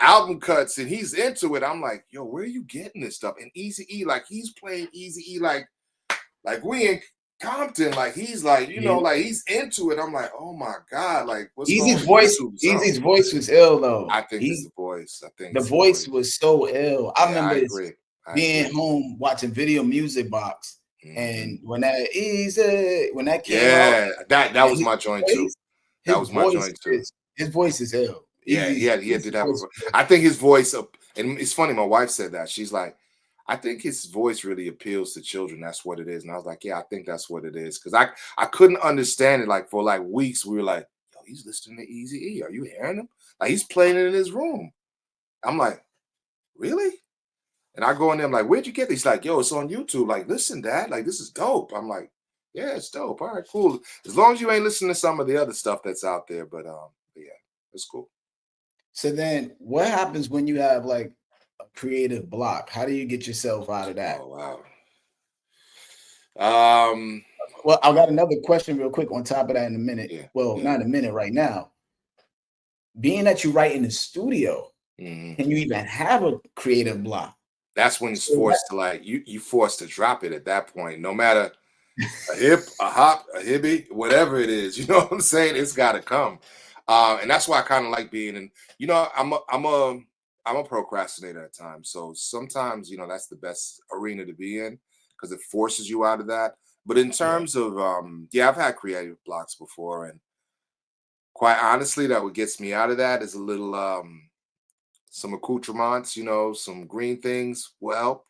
album cuts, and he's into it. I'm like, yo, where are you getting this stuff? And Easy E, like he's playing Easy E like we in Compton, like he's like, you know, Yeah. like he's into it. I'm like, oh my God, like what's going Easy's on? voice, YouTube something. Easy's voice was ill though. I think it's the voice. I think The it's the voice voice. was so ill. I Yeah, I remember agree. I being agree. home watching Video Music Box, Hmm. and when that came out, Yeah, that and was my joint too. voice, That his was my voice joint too. his voice is ill. Yeah, he Easy's did have a. voice is I think his voice, and it's funny. My wife said that she's like, I think his voice really appeals to children. That's what it is. And I was like, yeah, I think that's what it is. Because I couldn't understand it. Like for like weeks, we were like, yo, he's listening to Easy E. Are you hearing him? Like he's playing it in his room. I'm like, really? And I go in there, I'm like, where'd you get this? He's like, yo, it's on YouTube. Like, listen, Dad. Like, this is dope. I'm like, yeah, it's dope. All right, cool. As long as you ain't listening to some of the other stuff that's out there, but yeah, it's cool. So then what happens when you have like a creative block? How do you get yourself out of that? Oh wow. Well, I got another question real quick on top of that in a minute. Yeah, Well, yeah. not in a minute right now. Being that you write in the studio, Mhm. can you even have a creative block? That's when it's So that, forced to like you forced to drop it at that point. No matter a hip, a hop, a hibby, whatever it is, you know what I'm saying? It's got to come. And that's why I kind of like being in. You know, I'm a procrastinator at times. So sometimes, you know, that's the best arena to be in because it forces you out of that. But in yeah, terms of yeah, I've had creative blocks before, and quite honestly, that what gets me out of that is a little some accoutrements, you know, some green things will help.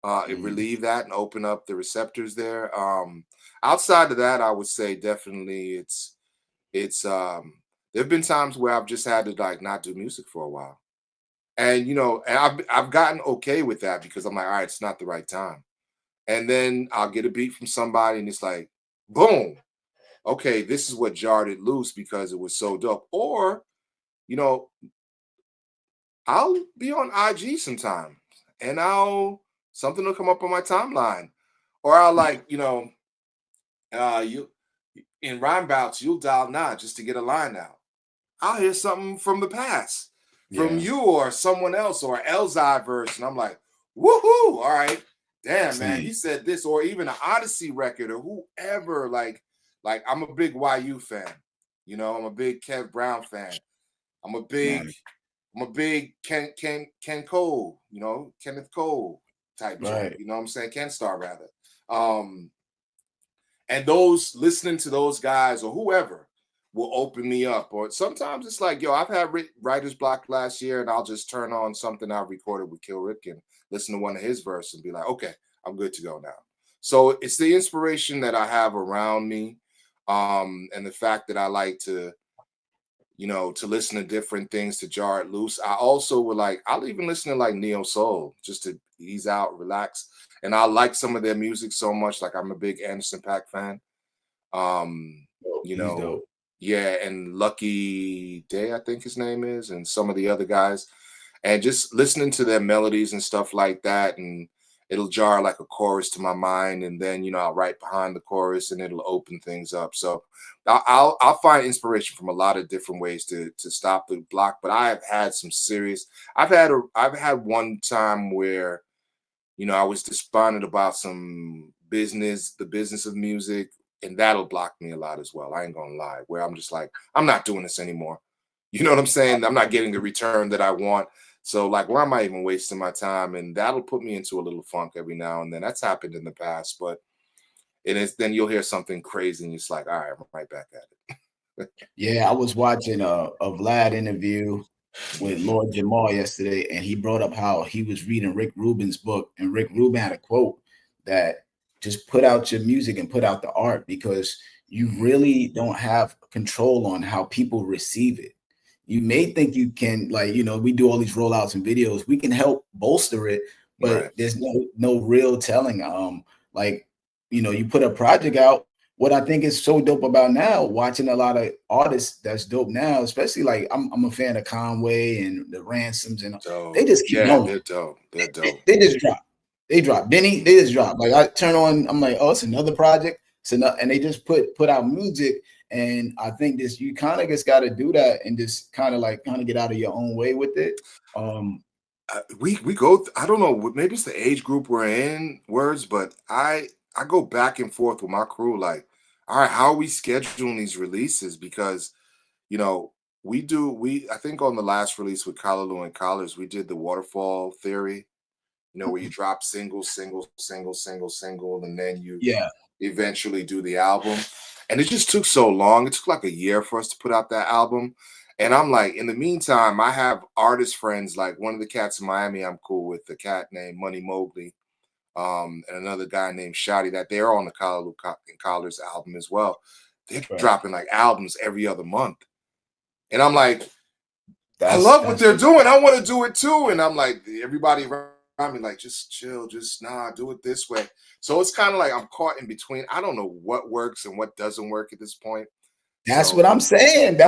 It relieve that and open up the receptors there. Outside of that, I would say definitely it's there have been times where I've just had to like not do music for a while. And and I've gotten okay with that because I'm like, all right, it's not the right time. And then I'll get a beat from somebody and it's like, boom, okay, this is what jarred it loose because it was so dope. Or, you know, I'll be on IG sometime and something will come up on my timeline. Or I'll like, you in rhyme bouts, you'll dial nine just to get a line out. I'll hear something from the past, from you or someone else or Elzai verse, and I'm like, woohoo! All right, damn man, he said this, or even an Odyssey record or whoever. Like I'm a big YU fan, I'm a big Kev Brown fan. I'm a big Ken Cole, Kenneth Cole type joint. You know what I'm saying? Ken Star rather. And those listening to those guys or whoever will open me up. Or sometimes it's like, yo, I've had writer's block last year and I'll just turn on something I recorded with Kill Rick and listen to one of his verses and be like, okay, I'm good to go now. So it's the inspiration that I have around me, and the fact that I like to, to listen to different things to jar it loose. I also would I'll even listen to like neo soul just to ease out, relax. And I like some of their music so much. Like I'm a big Anderson .Paak fan. Yeah, and Lucky Day, I think his name is, and some of the other guys. And just listening to their melodies and stuff like that, and it'll jar like a chorus to my mind, and then I'll write behind the chorus, and it'll open things up. So I'll find inspiration from a lot of different ways to stop the block. But I have had some serious. I've had one time where I was despondent about the business of music, and that'll block me a lot as well. I ain't gonna lie, where I'm just like, I'm not doing this anymore. You know what I'm saying? I'm not getting the return that I want. So like, why am I even wasting my time? And that'll put me into a little funk every now and then. That's happened in the past, but then you'll hear something crazy and it's like, all right, I'm right back at it. Yeah, I was watching a Vlad interview with Lord Jamal yesterday, and he brought up how he was reading Rick Rubin's book, and Rick Rubin had a quote that just put out your music and put out the art, because you really don't have control on how people receive it. You may think you can, we do all these rollouts and videos, we can help bolster it, but there's no real telling. You put a project out. What I think is so dope about now, watching a lot of artists that's dope now, especially like I'm a fan of Conway and the Ransoms, and they just keep going. They're dope. They're dope. They just drop. They drop. Benny, they just drop. Like I turn on, I'm like, oh, it's another project. And they just put out music. And I think you kind of just got to do that and just kind of get out of your own way with it. We go. I don't know. Maybe it's the age group we're in, Words, but I go back and forth with my crew. Like, all right, how are we scheduling these releases? Because I think on the last release with Callaloo and Collars, we did the waterfall theory. Where you drop single, and then you eventually do the album. And it just took so long. It took like a year for us to put out that album. And I'm like, in the meantime, I have artist friends, like one of the cats in Miami I'm cool with, the cat named Money Mowgli, and another guy named Shotty, that they're on the Callaloo and Collars album as well. They're dropping like albums every other month. And I'm like, I love what they're doing. I want to do it too. And I'm like, everybody around me, like, just chill, just do it this way. So it's kind of like I'm caught in between. I don't know what works and what doesn't work at this point. That's what I'm saying.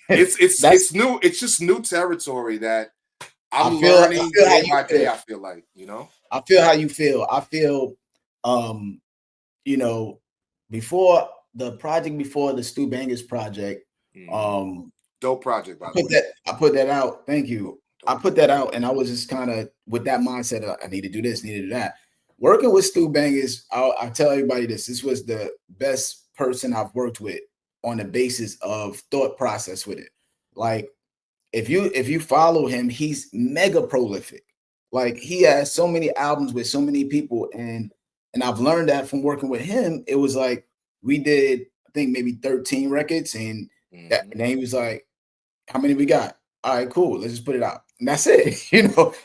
It's new. It's just new territory that I'm learning day by day. I feel like, I feel how you feel. I feel, before the Stu Bangers project, dope project, by the way. I put that out. Thank you. I put that out, and I was just kind of with that mindset of, I need to do this, need to do that. Working with Stu Bangers, I'll tell everybody this. This was the best person I've worked with on the basis of thought process with it. Like, if you follow him, he's mega prolific. Like, he has so many albums with so many people, and I've learned that from working with him. It was like we did, I think, maybe 13 records, and and then he was like, how many we got? All right, cool. Let's just put it out. And that's it.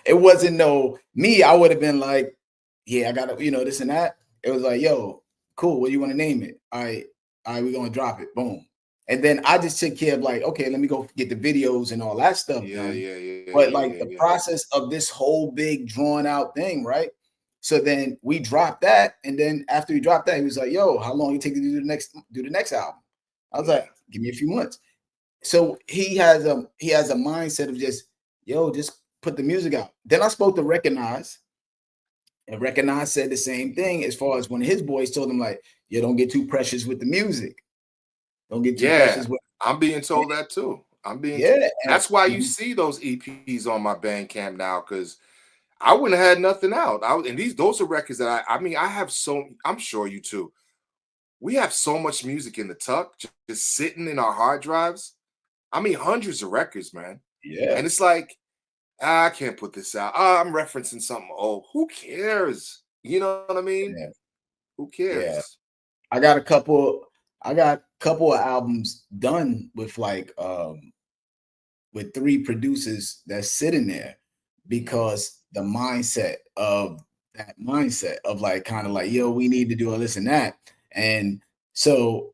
It wasn't me. I would have been like, yeah, I got to, this and that. It was like, yo, cool. What do you want to name it? All right, we're gonna drop it. Boom. And then I just took care of like, okay, let me go get the videos and all that stuff Yeah, done. yeah, yeah, But yeah, like yeah, the yeah. process of this whole big drawn out thing, right? So then we dropped that, and then after we dropped that, he was like, "Yo, how long it take to do the next album?" I was like, Yeah. "Give me a few months." So he has a mindset of just, yo, just put the music out. Then I spoke to Recognize, and Recognize said the same thing as far as when his boys told him like, "You don't get too precious with the music. Don't get too Yeah, precious with." I'm being told that too. I'm being Yeah, That's why you and see those EPs on my Bandcamp now, because I wouldn't have had nothing out. And those are records that I mean, I have I'm sure you too. We have so much music in the tuck just sitting in our hard drives. I mean, hundreds of records, man. yeah, And it's like, I can't put this out. I'm referencing something old. Who cares? You know what I mean? yeah, Who yeah. cares? I got a couple. I got a couple of albums done with 3 producers that's sitting there Mhm. because that mindset of like kind of like, yo, we need to do all this and that. And so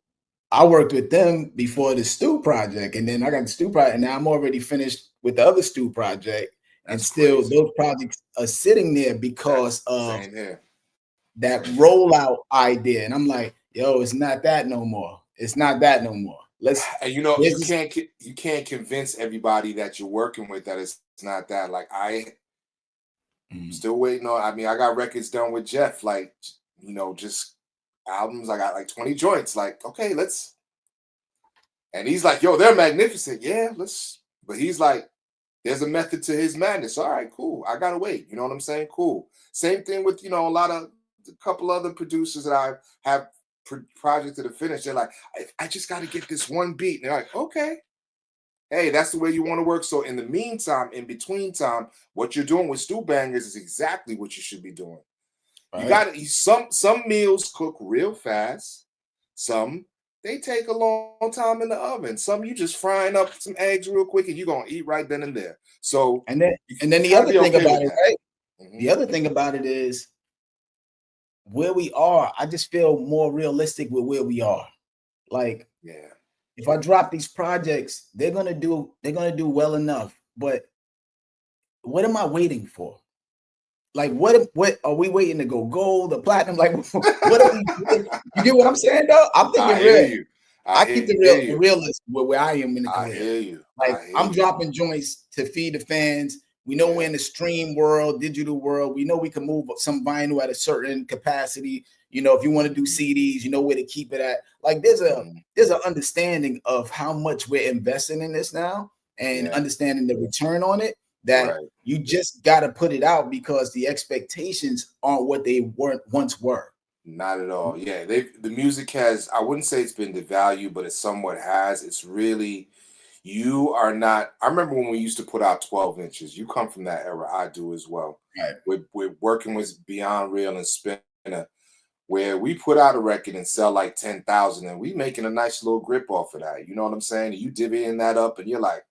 I worked with them before the Stew project, and then I got the Stew project, and now I'm already finished with the other Stew project. And That's still crazy. those projects are sitting there because That's of same here. that Same here. rollout idea. And I'm like, yo, it's not that no more. It's not that no more. And Here's this. you can't convince everybody that you're working with that it's not that. Like I Mhm. still waiting on. I mean, I got records done with Jeff, like just albums. I got like 20 joints. Like, okay, let's. And he's like, yo, they're magnificent. Yeah, let's. But he's like, there's a method to his madness. All right, cool. I gotta wait. You know what I'm saying? Cool. Same thing with a couple other producers that I have projects that are finished. They're like, I just got to get this one beat. And they're like, okay, hey, that's the way you want to work. So in the meantime, in between time, what you're doing with stew bangers is exactly what you should be doing. You Right. got to some meals cook real fast. Some they take a long time in the oven. Some you just frying up some eggs real quick and you're gonna eat right then and there. So And then you and then the got to other be thing okay about with it, that. right? The Mhm. other thing about it is where we are. I just feel more realistic with where we are. Like Yeah. if I drop these projects, they're gonna do well enough. But what am I waiting for? Like what are we waiting to go gold or platinum? Like what are we doing? You get what I'm saying though? I'm thinking I hear real. you. I I keep hear the you. realist where I am in the I career. hear you. Like I hear I'm you. dropping joints to feed the fans. We know we're Yeah. in the stream world, digital world. We know we can move some vinyl at a certain capacity. If you want to do Mhm. CDs, you know where to keep it at. Like there's an Mhm. understanding of how much we're investing in this now and Yeah. understanding the return on it that Right. you just got to put it out because the expectations aren't what they weren't once were. Not at all. Yeah, the music has, I wouldn't say it's been devalued, but it somewhat has. It's really, you are not. I remember when we used to put out 12 inches. You come from that era. I do as well. Right. We're working with Beyond Real and Spinner, where we put out a record and sell like 10,000, and we making a nice little grip off of that. You know what I'm saying? You divvying that up, and you're like,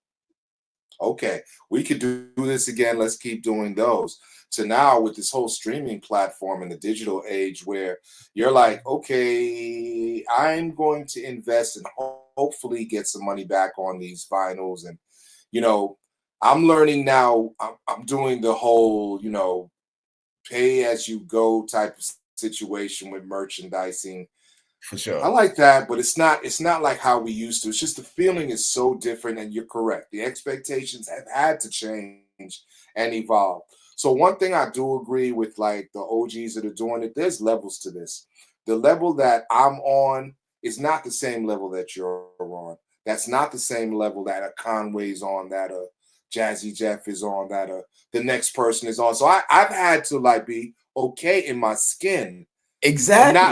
okay, we could do this again. Let's keep doing those. To now with this whole streaming platform and the digital age where you're like, okay, I'm going to invest and hopefully get some money back on these vinyls. And, you know, I'm learning now, I'm doing the whole, pay as you go type of situation with merchandising. For I sure. like that, but it's not like how we used to. It's just the feeling is so different, and you're correct. The expectations have had to change and evolve. So one thing I do agree with, like the OGs that are doing it, there's levels to this. The level that I'm on is not the same level that you're on. That's not the same level that a Conway's on, that a Jazzy Jeff is on, that the next person is on. So I've had to like be okay in my skin and not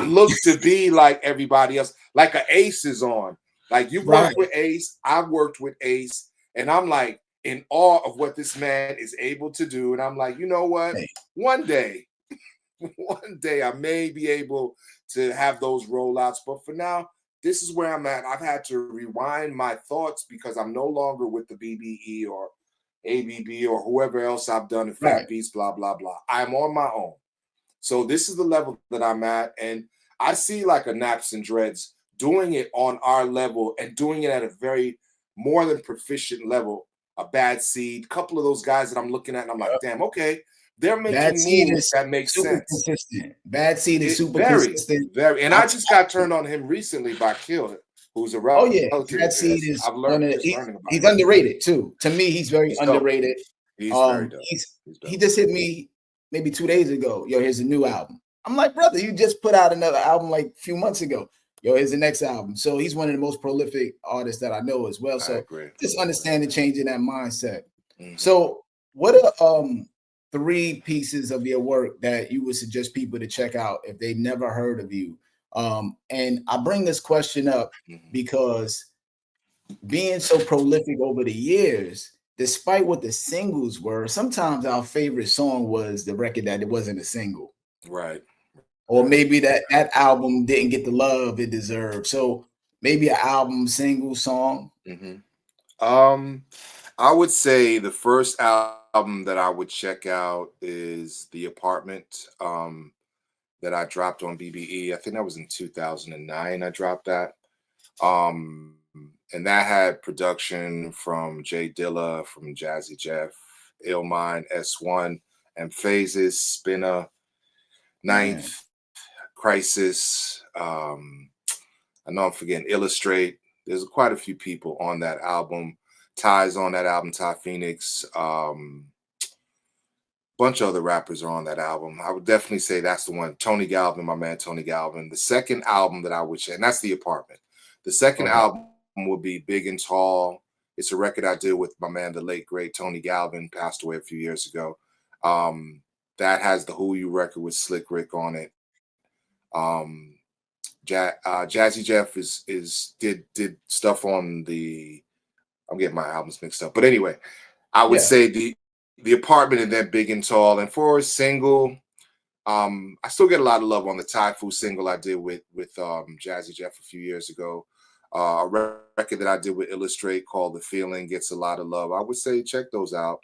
Exactly. look to be like everybody else, like a Ace is on. Like you've Right. worked with Ace, I've worked with Ace, and I'm like in awe of what this man is able to do. And I'm like, you know what? Hey, One day, one day I may be able to have those rollouts. But for now, this is where I'm at. I've had to rewind my thoughts because I'm no longer with the BBE or ABB or whoever else I've done in Fat right. Beats, blah, blah, blah. I'm on my own. So this is the level that I'm at, and I see like a Naps and Dreads doing it on our level and doing it at a very more than proficient level. A Bad Seed, couple of those guys that I'm looking at, and I'm like, damn, okay, they're Bad making Seed moves is that make super sense. consistent. Bad Seed is It super very, consistent. very, and I I just got turned on him recently by Kill, who's a Oh yeah, relative Bad of Seed his. is I've one learned of just learning about he's him. underrated too. To me, he's very He's dope. underrated. He's very dope. He just hit me maybe 2 days ago. Yo, here's a new album. I'm like, brother, you just put out another album like a few months ago. Yo, here's the next album. So he's one of the most prolific artists that I know as well. I So agree. just understanding changing that mindset. Mhm. So what are 3 pieces of your work that you would suggest people to check out if they never heard of you? And I bring this question up because being so prolific over the years, despite what the singles were, sometimes our favorite song was the record that it wasn't a single. Right. Or maybe that album didn't get the love it deserved. So maybe an album, single, song. I would say the first album that I would check out is The Apartment, that I dropped on BBE. I think that was in 2009. I dropped that. And that had production from Jay Dilla, from Jazzy Jeff, Illmind, S1, and Phases, Spinner, Man. Ninth, Crisis. I know I'm forgetting Illustrate. There's quite a few people on that album. Ty's on that album, Ty Phoenix. Bunch of other rappers are on that album. I would definitely say that's the one. Tony Galvin, my man Tony Galvin. The second album that I would share, and that's The Apartment. The second Okay. album would be Big and Tall. It's a record I did with my man, the late great Tony Galvin, passed away a few years ago. That has the Who You record with Slick Rick on it. Jazzy Jeff did stuff on the. I'm getting my albums mixed up, but anyway, I would say the Apartment and then Big and Tall. And for a single, I still get a lot of love on the Thai Fu single I did with Jazzy Jeff a few years ago. A record that I did with Illustrate called The Feeling gets a lot of love. I would say check those out.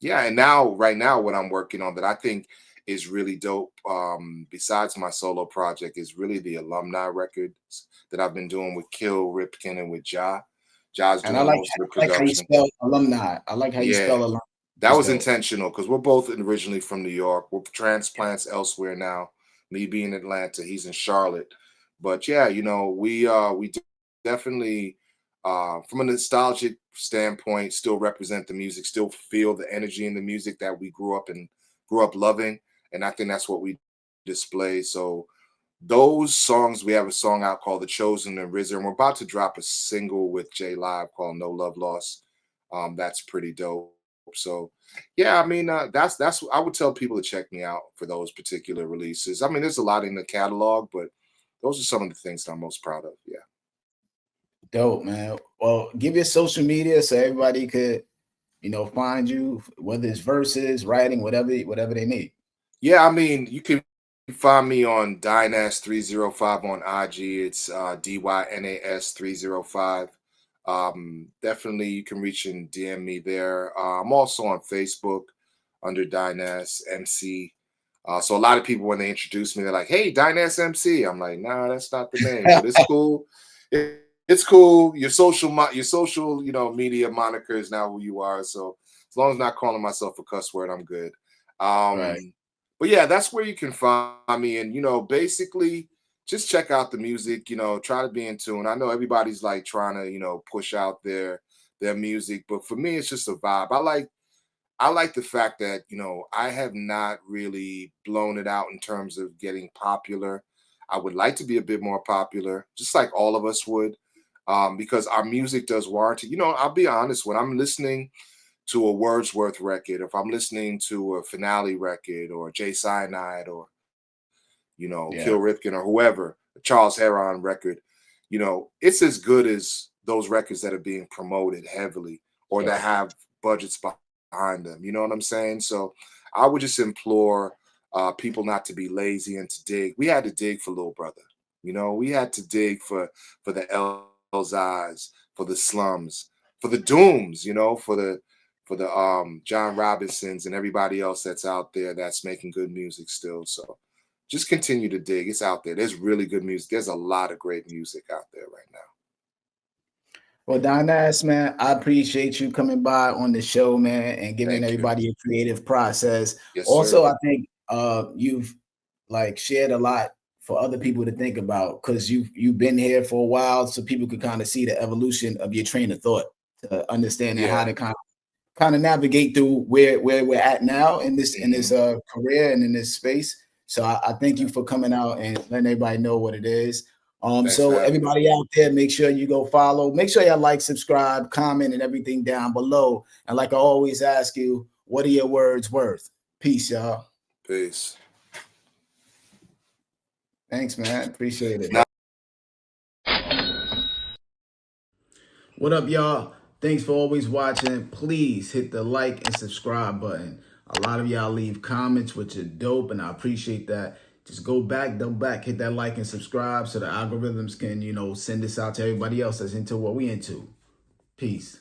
Yeah, and right now, what I'm working on that I think is really dope, besides my solo project, is really the alumni records that I've been doing with Kill, Ripken, and with Ja. Ja's And I doing like, most of the I like how you production. spell alumni. I like how you Yeah, spell alumni. that It's was dope. intentional because we're both originally from New York. We're transplants elsewhere now. Me being in Atlanta, he's in Charlotte. But yeah, we definitely, from a nostalgic standpoint, still represent the music, still feel the energy in the music that we grew up loving, and I think that's what we display. So those songs, we have a song out called The Chosen and RZA, and we're about to drop a single with J Live called No Love Lost. That's pretty dope. So yeah, I mean, that's I would tell people to check me out for those particular releases. I mean, there's a lot in the catalog, but those are some of the things that I'm most proud of. Yeah. Dope, man. Well, give your social media so everybody could, find you, whether it's verses, writing, whatever they need. Yeah, I mean, you can find me on Dynas305 on IG. It's DYNAS305. Definitely you can reach and DM me there. I'm also on Facebook under Dynas MC. So a lot of people, when they introduce me, they're like, "Hey, Dynas MC." I'm like, "Nah, that's not the name, but it's cool. It's cool. Your social, media moniker is now who you are. So as long as I'm not calling myself a cuss word, I'm good." Right. But yeah, that's where you can find me. And basically just check out the music, try to be in tune. I know everybody's like trying to, push out their music, but for me, it's just a vibe. I like the fact that, I have not really blown it out in terms of getting popular. I would like to be a bit more popular, just like all of us would, because our music does warrant it. I'll be honest, when I'm listening to a Wordsworth record, if I'm listening to a Finale record or Jay Cyanide or, Yeah. Kill Ripken or whoever, a Charles Heron record, it's as good as those records that are being promoted heavily or that Yeah. have budgets behind them. You know what I'm saying? So I would just implore people not to be lazy and to dig. We had to dig for Little Brother. We had to dig for the L's eyes, for the slums, for the dooms, for the John Robinsons and everybody else that's out there that's making good music still. So just continue to dig. It's out there. There's really good music. There's a lot of great music out there right now. Well, Dynas, man, I appreciate you coming by on the show, man, and giving everybody a creative process. Yes, also, sir. I think you've like shared a lot for other people to think about, because you've been here for a while, so people could kind of see the evolution of your train of thought, to understanding how to kind of navigate through where we're at now in this career and in this space. So I thank you for coming out and letting everybody know what it is. So everybody out there, make sure you go follow. Make sure y'all like, subscribe, comment, and everything down below. And like I always ask you, what are your words worth? Peace, y'all. Peace. Thanks, man. Appreciate it. What up, y'all? Thanks for always watching. Please hit the like and subscribe button. A lot of y'all leave comments, which are dope, and I appreciate that. Just go back, double back, hit that like and subscribe so the algorithms can, send this out to everybody else that's into what we into. Peace.